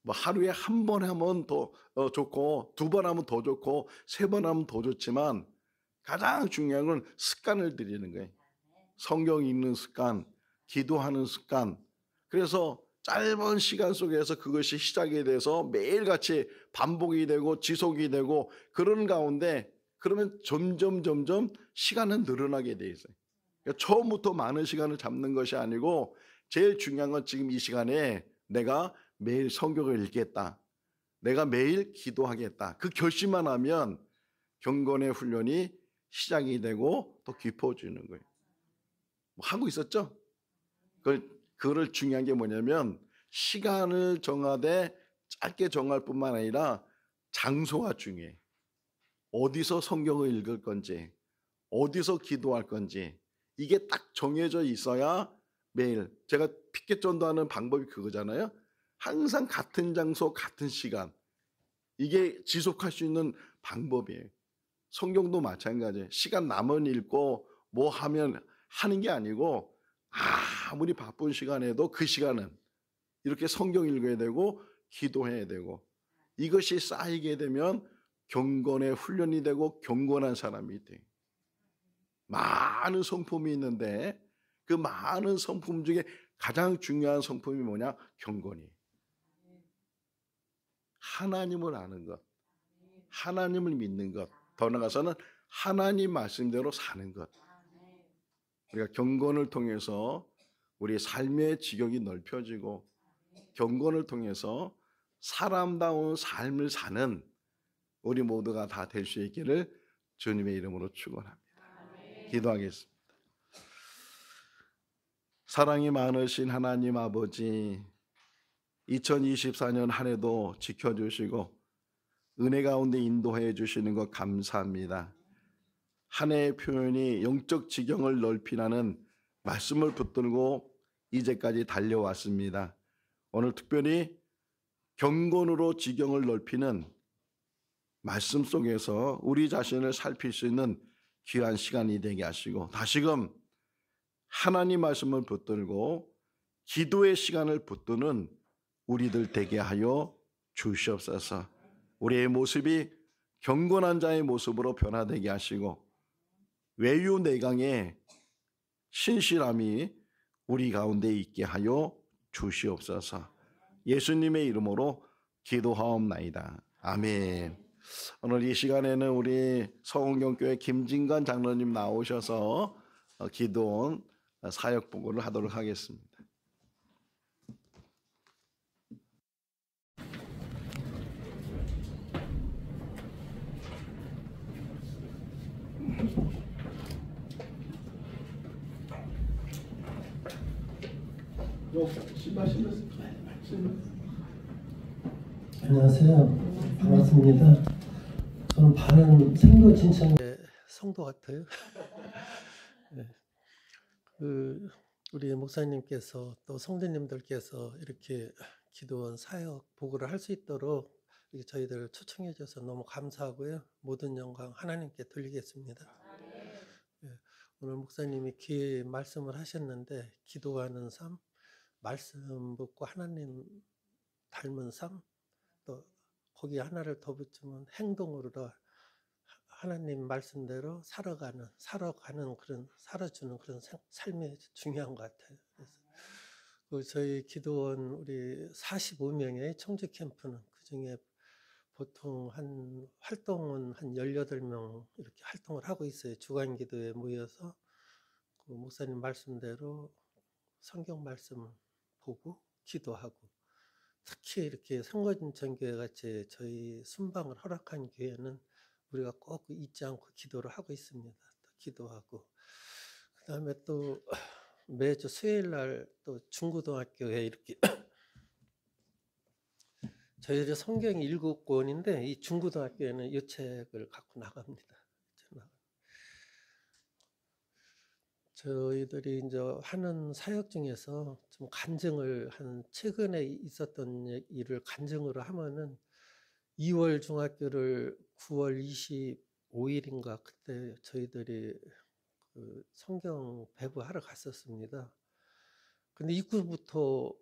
뭐 하루에 한 번 하면 더 좋고 2번 하면 더 좋고 3번 하면 더 좋지만 가장 중요한 건 습관을 들이는 거예요. 성경 읽는 습관, 기도하는 습관. 그래서 짧은 시간 속에서 그것이 시작이 돼서 매일같이 반복이 되고 지속이 되고 그런 가운데 그러면 점점 시간은 늘어나게 돼 있어요. 그러니까 처음부터 많은 시간을 잡는 것이 아니고 제일 중요한 건 지금 이 시간에 내가 매일 성경을 읽겠다. 내가 매일 기도하겠다. 그 결심만 하면 경건의 훈련이 시작이 되고 또 깊어지는 거예요. 뭐 하고 있었죠? 그걸 중요한 게 뭐냐면 시간을 정하되 짧게 정할 뿐만 아니라 장소가 중요해. 어디서 성경을 읽을 건지, 어디서 기도할 건지 이게 딱 정해져 있어야 매일 제가 피켓 전도하는 방법이 그거잖아요. 항상 같은 장소, 같은 시간 이게 지속할 수 있는 방법이에요. 성경도 마찬가지예요. 시간 남은 읽고 뭐 하면 하는 게 아니고 아무리 바쁜 시간에도 그 시간은 이렇게 성경 읽어야 되고 기도해야 되고 이것이 쌓이게 되면 경건의 훈련이 되고 경건한 사람이 돼요. 많은 성품이 있는데 그 많은 성품 중에 가장 중요한 성품이 뭐냐? 경건이에요. 하나님을 아는 것, 하나님을 믿는 것, 더 나아가서는 하나님 말씀대로 사는 것. 우리가 경건을 통해서 우리 삶의 지경이 넓혀지고 경건을 통해서 사람다운 삶을 사는 우리 모두가 다 될 수 있기를 주님의 이름으로 축원합니다. 기도하겠습니다. 사랑이 많으신 하나님 아버지, 2024년 한 해도 지켜주시고 은혜 가운데 인도해 주시는 것 감사합니다. 한 해의 표현이 영적 지경을 넓히라는 말씀을 붙들고 이제까지 달려왔습니다. 오늘 특별히 경건으로 지경을 넓히는 말씀 속에서 우리 자신을 살필 수 있는 귀한 시간이 되게 하시고 다시금 하나님 말씀을 붙들고 기도의 시간을 붙드는 우리들 되게 하여 주시옵소서. 우리의 모습이 경건한 자의 모습으로 변화되게 하시고 외유내강의 신실함이 우리 가운데 있게 하여 주시옵소서. 예수님의 이름으로 기도하옵나이다. 아멘. 오늘 이 시간에는 우리 서원경교회 김진관 장로님 나오셔서 기도원 사역 보고를 하도록 하겠습니다. 안녕하세요. 반갑습니다. 저는 바른 생도 진천 성도 같아요. 네. 우리 목사님께서 또 성도님들께서 이렇게 기도원 사역 보고를 할 수 있도록 이렇게 저희들을 초청해 주셔서 너무 감사하고요. 모든 영광 하나님께 돌리겠습니다. 네. 오늘 목사님이 귀에 말씀을 하셨는데 기도하는 삶, 말씀 붙고 하나님 닮은 삶, 또 거기 하나를 더 붙이면 행동으로 하나님 말씀대로 살아가는 그런 살아주는 그런 삶이 중요한 것 같아요. 그래서 저희 기도원 우리 45명의 청주 캠프는 그중에 보통 한 활동은 한 18명 이렇게 활동을 하고 있어요. 주간 기도에 모여서 그 목사님 말씀대로 성경 말씀을 보고 기도하고, 특히 이렇게 성거진천교회 같이 저희 순방을 허락한 교회는 우리가 꼭 잊지 않고 기도를 하고 있습니다. 또 기도하고, 그다음에 또 매주 수요일 날 또 중고등학교에 이렇게 저희들이 성경이 7권인데 이 중고등학교에는 이 책을 갖고 나갑니다. 저희들이 이제 하는 사역 중에서 좀 간증을 한 최근에 있었던 일을 간증으로 하면은 2월 중학교를 9월 25일인가 그때 저희들이 그 성경 배부하러 갔었습니다. 근데 입구부터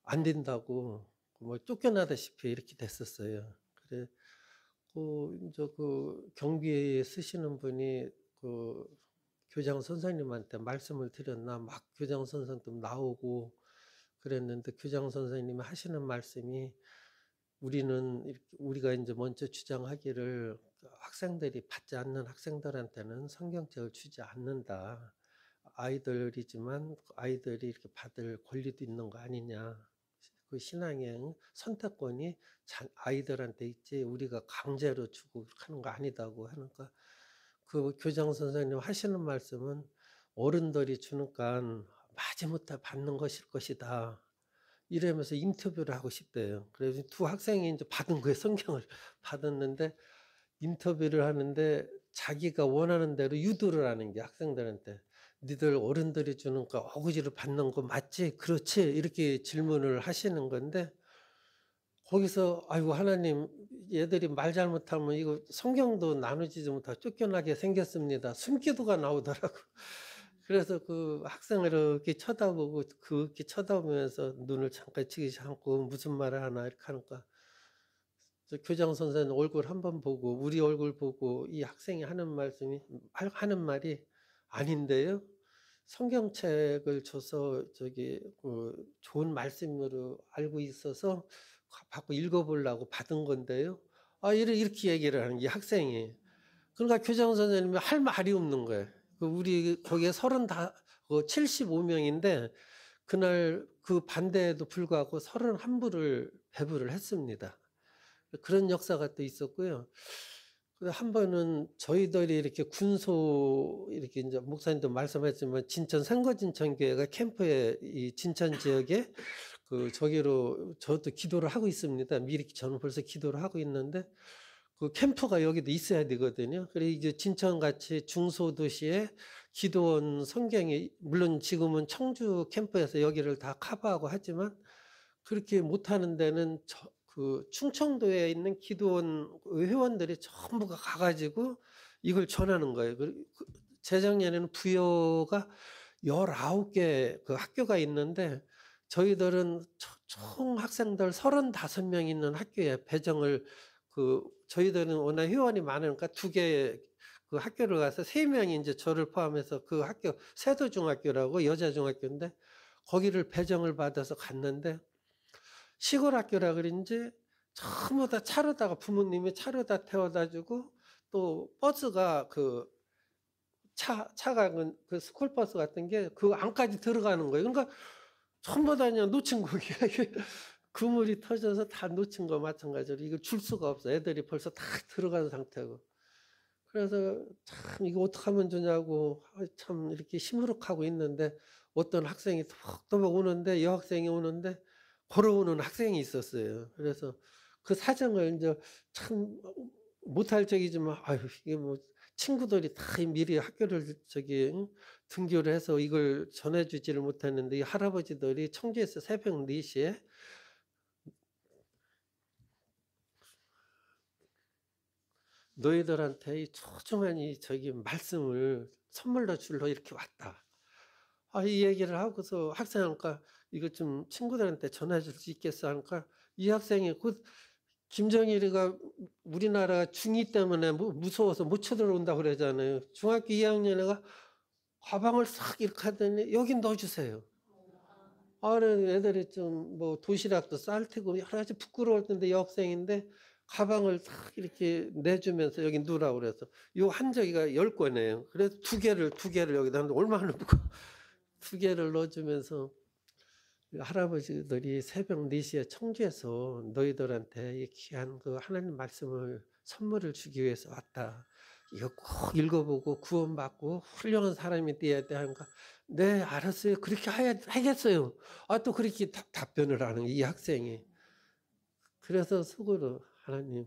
안 된다고 뭐 쫓겨나다시피 이렇게 됐었어요. 그래 이제 그 경비에 쓰시는 분이 그 교장 선생님한테 말씀을 드렸나 막 교장 선생도 나오고 그랬는데 교장 선생님이 하시는 말씀이 우리가 이제 먼저 주장하기를 학생들이 받지 않는 학생들한테는 성경책을 주지 않는다. 아이들이지만 아이들이 이렇게 받을 권리도 있는 거 아니냐. 그 신앙의 선택권이 아이들한테 있지 우리가 강제로 주고 하는 거 아니다고 하니까 그 교장 선생님 하시는 말씀은 어른들이 주니까 마지못해 받는 것일 것이다. 이러면서 인터뷰를 하고 싶대요. 그래서 두 학생이 이제 받은 거예요. 성경을 받았는데 인터뷰를 하는데 자기가 원하는 대로 유도를 하는 게 학생들한테 니들 어른들이 주는 거 어거지로 받는 거 맞지? 그렇지? 이렇게 질문을 하시는 건데 거기서 아이고 하나님 얘들이 말 잘못하면 이거 성경도 나누지 못하고 쫓겨나게 생겼습니다. 숨기도가 나오더라고. 그래서 그 학생을 이렇게 쳐다보고 그렇게 쳐다보면서 눈을 잠깐 치기 않고 무슨 말을 하나 이렇게 하니까 교장 선생님 얼굴 한번 보고 우리 얼굴 보고 이 학생이 하는 말이 아닌데요. 성경책을 줘서 좋은 말씀으로 알고 있어서 받고 읽어보려고 받은 건데요. 이렇게 얘기를 하는 이 학생이. 그러니까 교장 선생님이 할 말이 없는 거예요. 우리 거기에 75명인데 그날 그 반대에도 불구하고 31부를 배부를 했습니다. 그런 역사가 또 있었고요. 한 번은 저희들이 이렇게 이렇게 이제 목사님도 말씀하셨지만 진천 생거진천교회가 캠프에 이 진천 지역에 저기로 저도 기도를 하고 있습니다. 미리 저는 벌써 기도를 하고 있는데 그 캠프가 여기도 있어야 되거든요. 그래서 이제 진천같이 중소도시에 기도원 성경이 물론 지금은 청주 캠프에서 여기를 다 커버하고 하지만 그렇게 못하는 데는 그 충청도에 있는 기도원 회원들이 전부가 가가지고 이걸 전하는 거예요. 재작년에는 부여가 19개 그 학교가 있는데 저희들은 총 학생들 35명 있는 학교에 배정을 저희들은 워낙 회원이 많으니까 2개 그 학교를 가서 3명이 이제 저를 포함해서 그 학교 세도중학교라고 여자중학교인데 거기를 배정을 받아서 갔는데 시골 학교라 그런지 전부 다 차로다가 부모님이 차로다 태워다 주고 또 버스가 차가 그 스쿨버스 같은 게 그 안까지 들어가는 거예요. 그러니까 전부 다 그냥 놓친 거기야. 그물이 터져서 다 놓친 거 마찬가지로 이거 줄 수가 없어. 애들이 벌써 다 들어간 상태고. 그래서 참 이거 어떻게 하면 좋냐고 참 이렇게 시무룩하고 있는데 어떤 학생이 또박 오는데 여학생이 오는데 걸어오는 학생이 있었어요. 그래서 그 사정을 이제 참 못할 적이지만 이게 뭐 친구들이 다 미리 학교를 등교를 해서 이걸 전해주지를 못했는데 이 할아버지들이 청주에서 새벽 4시에 너희들한테 이 소중한 말씀을 선물로 주러 이렇게 왔다. 이 얘기를 하고서 학생하니까 이거 좀 친구들한테 전해줄 수 있겠어 하니까 이 학생이 김정일이가 우리나라 중2 때문에 무서워서 못 쳐들어온다고 그러잖아요. 중학교 2학년 애가 가방을 싹 이렇게 하더니 여기 넣어주세요. 애들이 좀 뭐 도시락도 쌀 테고 여러 가지 부끄러울 텐데 여학생인데 가방을 딱 이렇게 내주면서 여기 누라고 그래서 요 한저기가 10권이에요. 그래서 두 개를 여기다 하는데 얼마나 무거워. 두 개를 넣어주면서 할아버지들이 새벽 4시에 청주에서 너희들한테 이 귀한 그 하나님 말씀을 선물을 주기 위해서 왔다. 이거 꼭 읽어보고 구원받고 훌륭한 사람이 되어야 돼 하니까 네 알았어요. 그렇게 하겠어요. 또 그렇게 답변을 하는 이 학생이. 그래서 속으로 하나님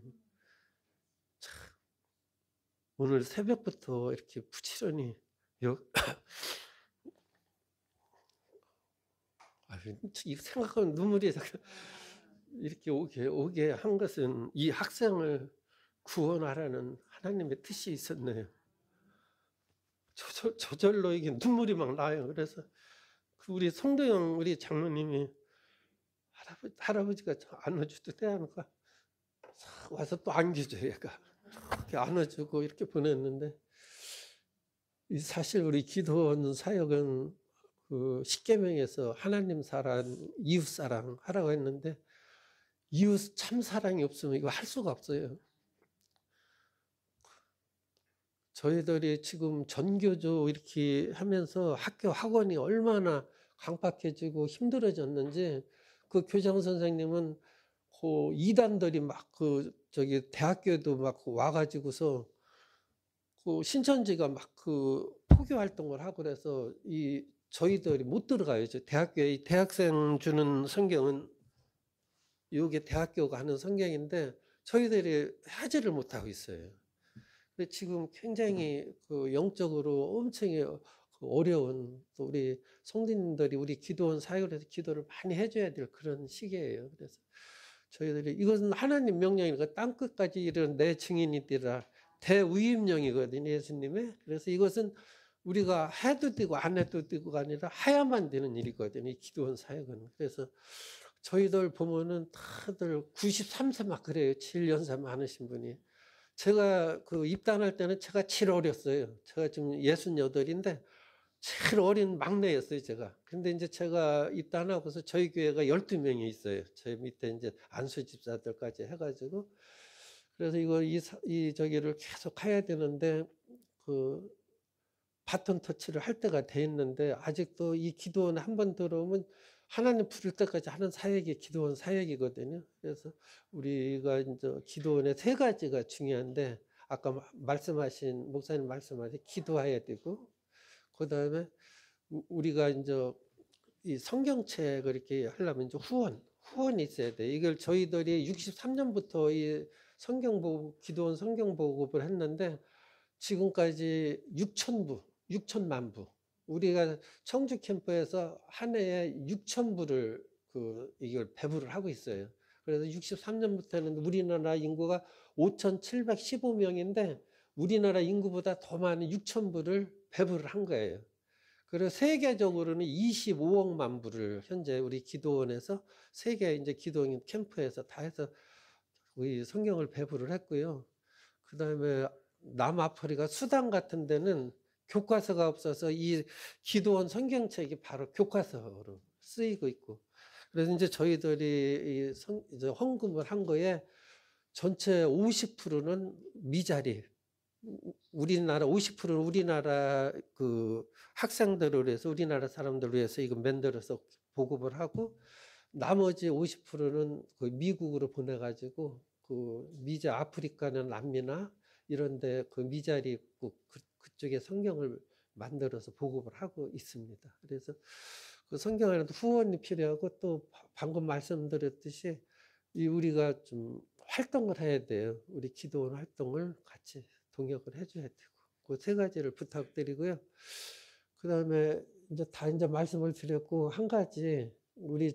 참 오늘 새벽부터 이렇게 부지런히 이 생각하면 눈물이 이렇게 오게 한 것은 이 학생을 구원하라는 하나님의 뜻이 있었네요. 저절로 이게 눈물이 막 나요. 그래서 우리 송도영 우리 장로님이 할아버지가 안아주도 대하니까 와서 또 안겨줘요. 얘가 이렇게 안아주고 이렇게 보냈는데 사실 우리 기도원 사역은 그 십계명에서 하나님 사랑, 이웃 사랑 하라고 했는데 이웃 참 사랑이 없으면 이거 할 수가 없어요. 저희들이 지금 전교조 이렇게 하면서 학교 학원이 얼마나 강박해지고 힘들어졌는지 그 교장 선생님은 그 이단들이 막 대학교에도 막 와가지고서 그 신천지가 막 그 포교 활동을 하고 그래서 저희들이 못 들어가요. 대학교에 대학생 주는 성경은 이게 대학교가 하는 성경인데 저희들이 하지를 못하고 있어요. 근데 지금 굉장히 그 영적으로 엄청 어려운 또 우리 성도님들이 우리 기도원 사역을 해서 기도를 많이 해줘야 될 그런 시기예요. 그래서 저희들이 이것은 하나님 명령이니까 땅끝까지 이르는 내 증인이 되라 대우임령이거든요. 예수님의. 그래서 이것은 우리가 해도 되고 안 해도 되고가 아니라 해야만 되는 일이거든요. 이 기도원 사역은. 그래서 저희들 보면은 다들 93세 막 그래요. 7연세 많으신 분이. 제가 그 입단할 때는 제가 제일 어렸어요. 제가 지금 68인데 제일 어린 막내였어요, 제가. 근데 이제 제가 입단하고서 저희 교회가 12명이 있어요. 저희 밑에 이제 안수 집사들까지 해가지고. 그래서 저기를 계속 해야 되는데 그 바톤 터치를 할 때가 돼 있는데 아직도 이 기도원 한 번 들어오면 하나님 부를 때까지 하는 사역이 기도원 사역이거든요. 그래서 우리가 이제 기도원의 3가지가 중요한데 아까 말씀하신 목사님 말씀하신 기도해야 되고 그다음에 우리가 이제 이 성경책을 이렇게 하려면 이제 후원이 있어야 돼. 이걸 저희들이 63년부터 이 기도원 성경 보급을 했는데 지금까지 6천만 부. 우리가 청주 캠프에서 한 해에 6,000부를 이걸 배부를 하고 있어요. 그래서 63년부터는 우리나라 인구가 5,715명인데 우리나라 인구보다 더 많은 6,000부를 배부를 한 거예요. 그리고 세계적으로는 25억만 부를 현재 우리 기도원에서 세계 이제 기도원 캠프에서 다 해서 우리 성경을 배부를 했고요. 그 다음에 남아프리카 수단 같은 데는 교과서가 없어서 이 기도원 성경책이 바로 교과서로 쓰이고 있고 그래서 이제 저희들이 이제 헌금을 한 거에 전체 50%는 미자리 우리나라 50%는 우리나라 그 학생들을 위해서 우리나라 사람들을 위해서 이거 만들어서 보급을 하고 나머지 50%는 그 미국으로 보내가지고 그 아프리카나 남미나 이런데 그 미자리 그쪽에 성경을 만들어서 보급을 하고 있습니다. 그래서 그 성경에는 후원이 필요하고 또 방금 말씀드렸듯이 우리가 좀 활동을 해야 돼요. 우리 기도원 활동을 같이 동역을 해줘야 되고 그 3가지를 부탁드리고요. 그 다음에 이제 말씀을 드렸고 한 가지 우리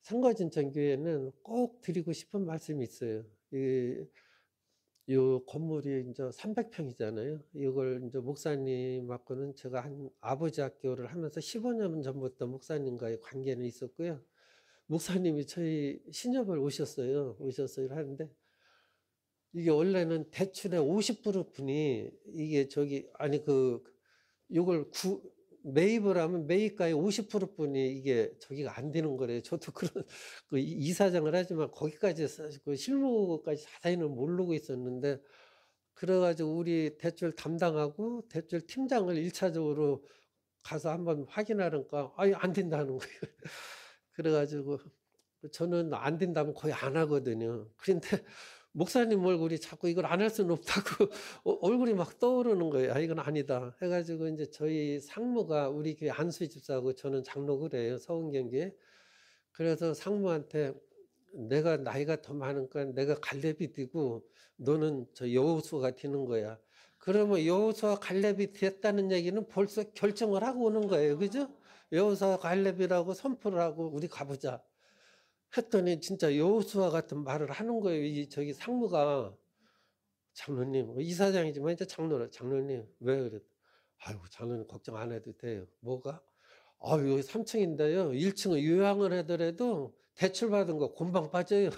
성거진천교회는 꼭 드리고 싶은 말씀이 있어요. 이 건물이 이제 300평이잖아요. 이걸 이제 목사님하고는 제가 아버지 학교를 하면서 15년 전부터 목사님과의 관계는 있었고요. 목사님이 저희 신협을 오셨어요 하는데 이게 원래는 대출의 50%분이 이게 이걸 매입을 하면 매입가의 50%뿐이 이게 저기가 안 되는 거래요. 저도 그런 그 이사장을 하지만 거기까지 그 실무까지 자세히는 모르고 있었는데, 그래가지고 우리 대출 담당하고 대출 팀장을 1차적으로 가서 한번 확인하니까 아예 안 된다는 거예요. 그래가지고 저는 안 된다면 거의 안 하거든요. 그런데 목사님 얼굴이 자꾸 이걸 안 할 수는 없다고 얼굴이 막 떠오르는 거예요. 아, 이건 아니다. 해가지고 이제 저희 상무가 우리 교회 안수 집사하고 저는 장로 그래요. 서운경기에. 그래서 상무한테 내가 나이가 더 많으니까 내가 갈렙이 되고 너는 저 여호수아가 되는 거야. 그러면 여호수아 갈렙이 됐다는 얘기는 벌써 결정을 하고 오는 거예요. 그죠? 여호수아 갈렙이라고 선포를 하고 우리 가보자 했더니 진짜 여호수아 같은 말을 하는 거예요. 이 저기 상무가. 장로님, 이사장이지만 이제 장로라. 장로님 왜 그래? 아유, 장로님 걱정 안 해도 돼요. 뭐가? 아유, 여기 3층인데요 1층은 요양을 하더라도 대출 받은 거 금방 빠져요.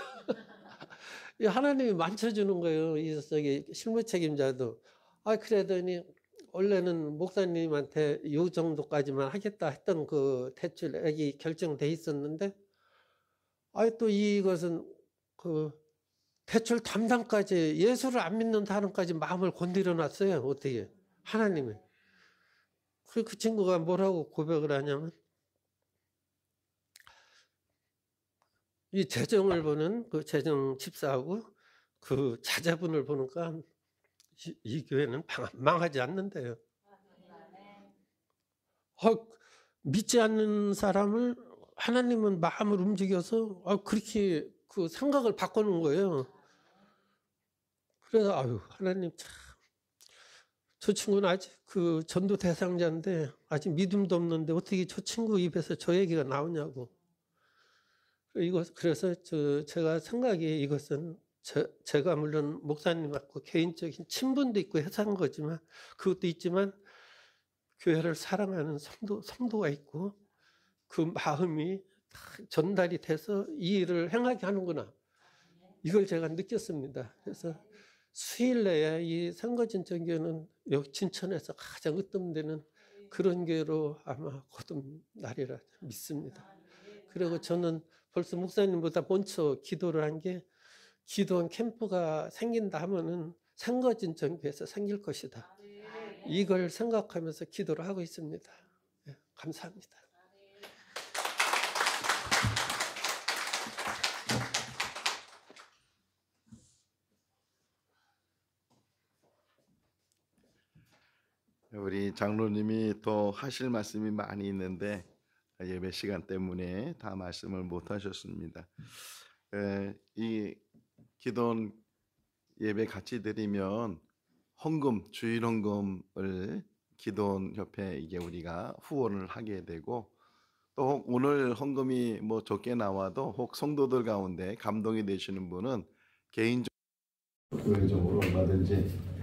이 하나님이 만져주는 거예요. 이 저기 실무 책임자도. 아, 그러더니 원래는 목사님한테 요 정도까지만 하겠다 했던 그 대출액이 결정돼 있었는데, 아니 또 이것은 그 대출 담당까지 예수를 안 믿는 사람까지 마음을 건드려 놨어요. 어떻게 하나님이. 그 친구가 뭐라고 고백을 하냐면, 이 재정을 보는 그 재정 집사하고 그 자제분을 보니까 이 교회는 망하지 않는데요. 믿지 않는 사람을 하나님은 마음을 움직여서 그렇게 그 생각을 바꾸는 거예요. 그래서 아유, 하나님 참, 저 친구는 아직 그 전도 대상자인데 아직 믿음도 없는데 어떻게 저 친구 입에서 저 얘기가 나오냐고. 그래서 제가 생각이 이것은 제가 물론 목사님하고 개인적인 친분도 있고 해서 한 거지만, 그것도 있지만 교회를 사랑하는 성도가 있고 그 마음이 전달이 돼서 이 일을 행하게 하는구나, 이걸 제가 느꼈습니다. 그래서 수일 내에 이 선거진정교회는 여기 진천에서 가장 으뜸되는 그런 교회로 아마 거듭나리라 믿습니다. 그리고 저는 벌써 목사님보다 먼저 기도를 한 게, 기도원 캠프가 생긴다 하면은 선거진정교회에서 생길 것이다, 이걸 생각하면서 기도를 하고 있습니다. 네, 감사합니다. 우리 장로님이 더 하실 말씀이 많이 있는데 예배 시간 때문에 다 말씀을 못 하셨습니다. 이 기도원 예배 같이 드리면 헌금, 주일 헌금을 기도원 협회 이게 우리가 후원을 하게 되고, 또 오늘 헌금이 뭐 적게 나와도 혹 성도들 가운데 감동이 되시는 분은 개인적으로 얼마든지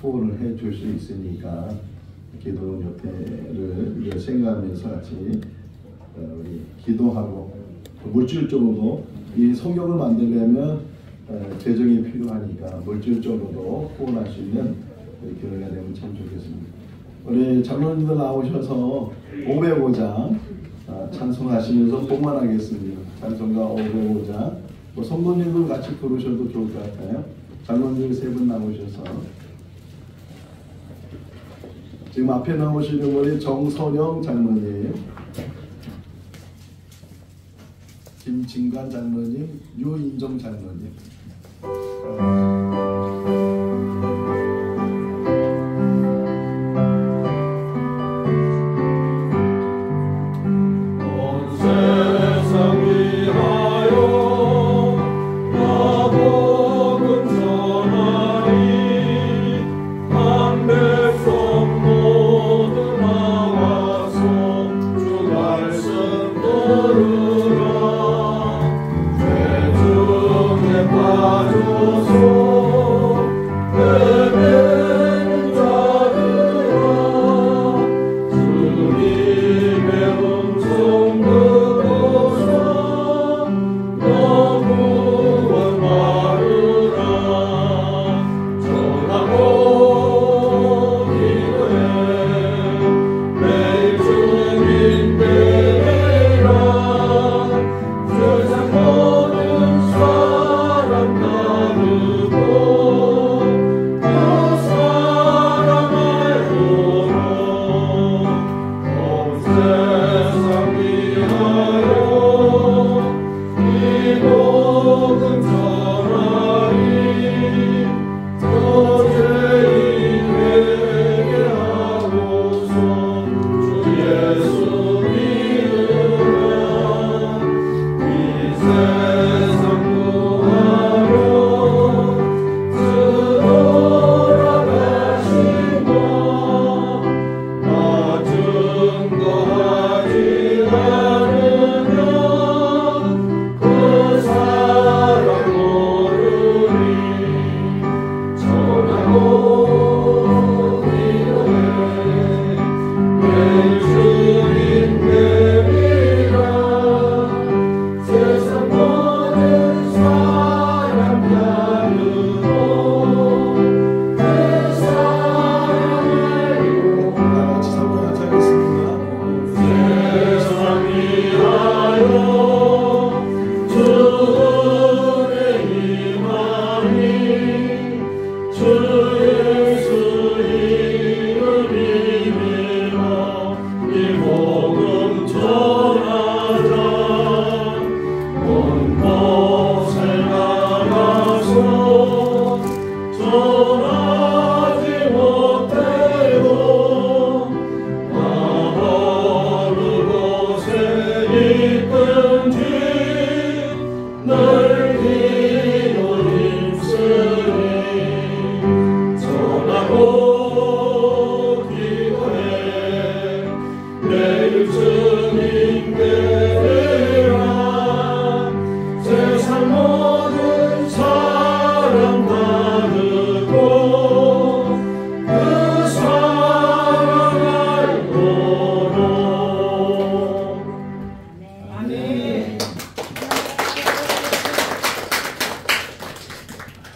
후원을 해줄 수 있으니까 기도원 협회를 생각하면서 같이 우리 기도하고, 물질적으로도 이 성경을 만들려면 재정이 필요하니까 물질적으로도 후원할 수 있는 우리 교회가 되면 참 좋겠습니다. 우리 장로님들 나오셔서 505장 찬송하시면서 봉헌하겠습니다. 찬송가 505장, 뭐 성도님들 같이 부르셔도 좋을 것 같아요. 장로님들 3분 나오셔서, 지금 앞에 나오시는 분이 정선영 장로님, 김진관 장로님, 유인정 장로님. 주께 봐주소.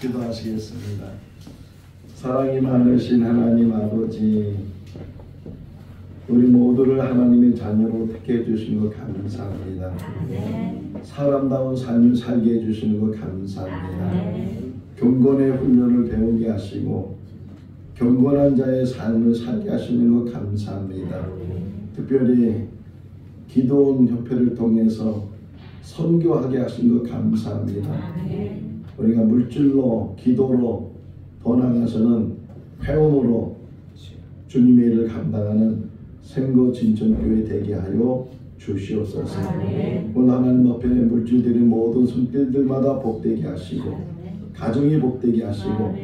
기도하시겠습니다. 사랑이 많으신 하나님 아버지, 우리 모두를 하나님의 자녀로 택해 주신 것 감사합니다. 사람다운 삶을 살게 해주시는 것 감사합니다. 경건의 훈련을 배우게 하시고 경건한 자의 삶을 살게 하시는 것 감사합니다. 특별히 기도원 협회를 통해서 선교하게 하신 것 감사합니다. 우리가 물질로 기도로 더 나아가서는 회원으로 주님의 일을 감당하는 생거진천교회 되게 하여 주시옵소서. 오늘 하나님 앞에 물질들의 모든 손길들마다 복되게 하시고 가정이 복되게 하시고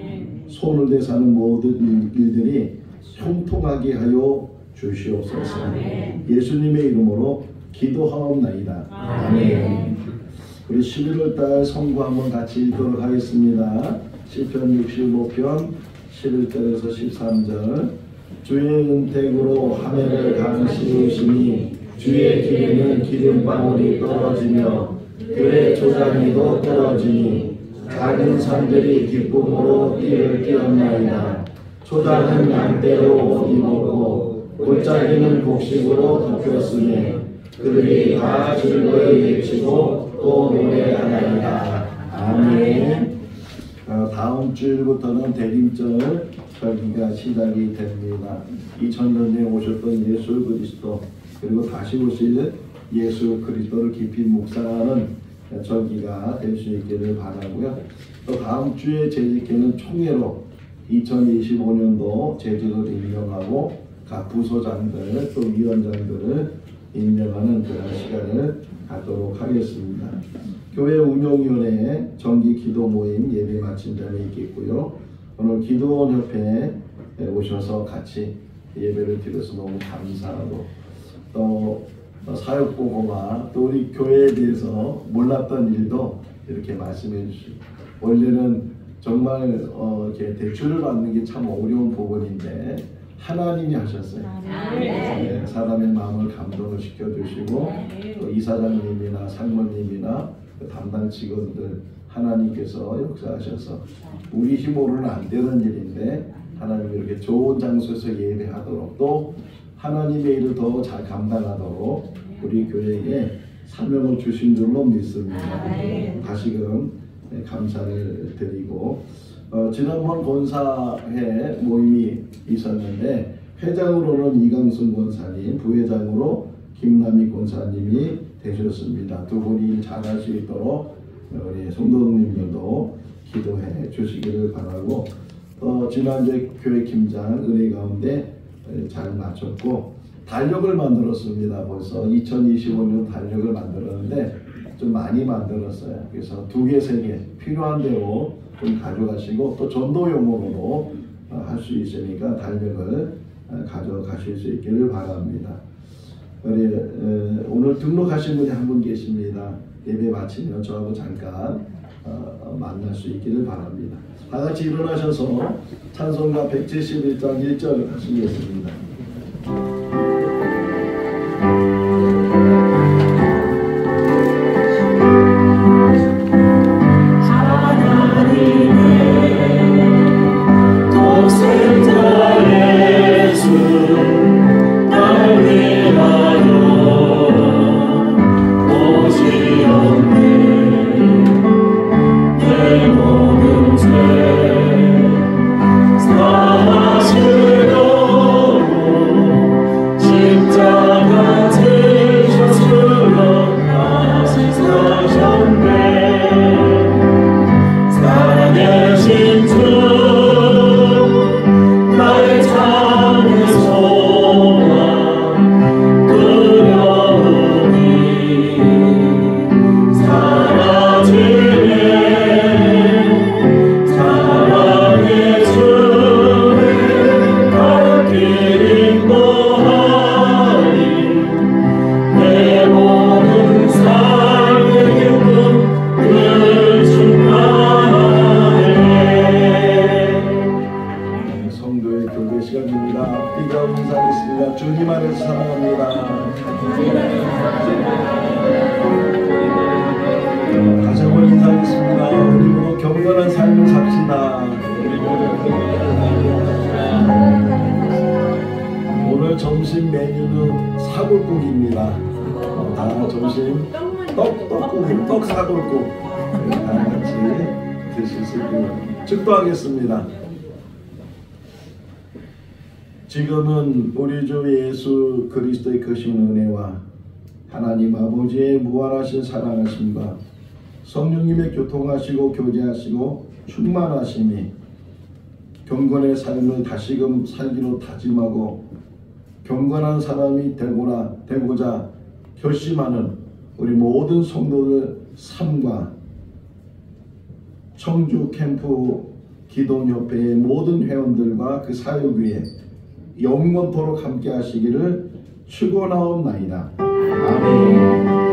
손을 대사는 모든 일들이 형통하게 하여 주시옵소서. 예수님의 이름으로 기도하옵나이다. 아멘. 우리 11월달 성구 한번 같이 읽도록 하겠습니다. 시편 65편 11절에서 13절. 주의 은택으로 하늘을 강시우시니 주의 길에는 기름방울이 떨어지며 들의 조장이도 떨어지니 작은 산들이 기쁨으로 띠를 띄었나이다. 초장은 양떼로 옷 입었고 골짜기는 곡식으로 덮였으니 그들이 다 즐거이 외치고 또 노래하나이다. 아멘. 다음 주일부터는 대림절 절기가 시작이 됩니다. 2000년에 오셨던 예수 그리스도 그리고 다시 오실 예수 그리스도를 깊이 묵상하는 절기가 될 수 있기를 바라고요. 또 다음 주에 재직회는 총회로 2025년도 제주를 임명하고 각 부소장들 또 위원장들을 임명하는 그런 시간을 갖도록 하겠습니다. 교회 운영위원회 정기 기도 모임 예배 마친 점이 있겠고요. 오늘 기도원 협회에 오셔서 같이 예배를 드려서 너무 감사하고 또 사역 보고와 또 우리 교회에 대해서 몰랐던 일도 이렇게 말씀해 주시고 원래는 정말 이렇게 대출을 받는 게 참 어려운 부분인데 하나님이 하셨어요. 네, 사람의 마음을 감동을 시켜주시고 또 이사장님이나 상무님이나 그 담당 직원들 하나님께서 역사하셔서 우리 힘으로는 안 되는 일인데 하나님이 이렇게 좋은 장소에서 예배하도록 또 하나님의 일을 더 잘 감당하도록 우리 교회에 사명을 주신 줄로 믿습니다. 다시금 감사를 드리고 지난번 권사회 모임이 있었는데 회장으로는 이강순 권사님, 부회장으로 김남희 권사님이 되셨습니다. 두 분이 일 잘할 수 있도록 우리 성도님들도 기도해 주시기를 바라고, 지난주에 교회 김장 은혜 가운데 잘 마쳤고 달력을 만들었습니다. 벌써 2025년 달력을 만들었는데 좀 많이 만들었어요. 그래서 2개, 3개 필요한 대로 좀 가져가시고 또 전도용으로도 할 수 있으니까 달력을 가져가실 수 있기를 바랍니다. 우리 오늘 등록하신 분이 한 분 계십니다. 예배 마치면 저하고 잠깐 만날 수 있기를 바랍니다. 다 같이 일어나셔서 찬송가 171장 1절 하시겠습니다. 주님 안에서 사랑합니다. 다시 한번 인사하겠습니다. 우리 모두 경건한 삶을 삽시다. 오늘 점심 메뉴는 사골국입니다. 다 점심 떡국 사골국 다 같이 드실 수 있기를 축도하겠습니다. 지금은 우리 주 예수 그리스도의 크신 은혜와 하나님 아버지의 무한하신 사랑하심과 성령님의 교통하시고 교제하시고 충만하심이 경건의 삶을 다시금 살기로 다짐하고 경건한 사람이 되고자 결심하는 우리 모든 성도들 삶과 청주 캠프 기도협회의 모든 회원들과 그 사역 위에 영원토록 함께 하시기를 축원하옵나이다. 아멘.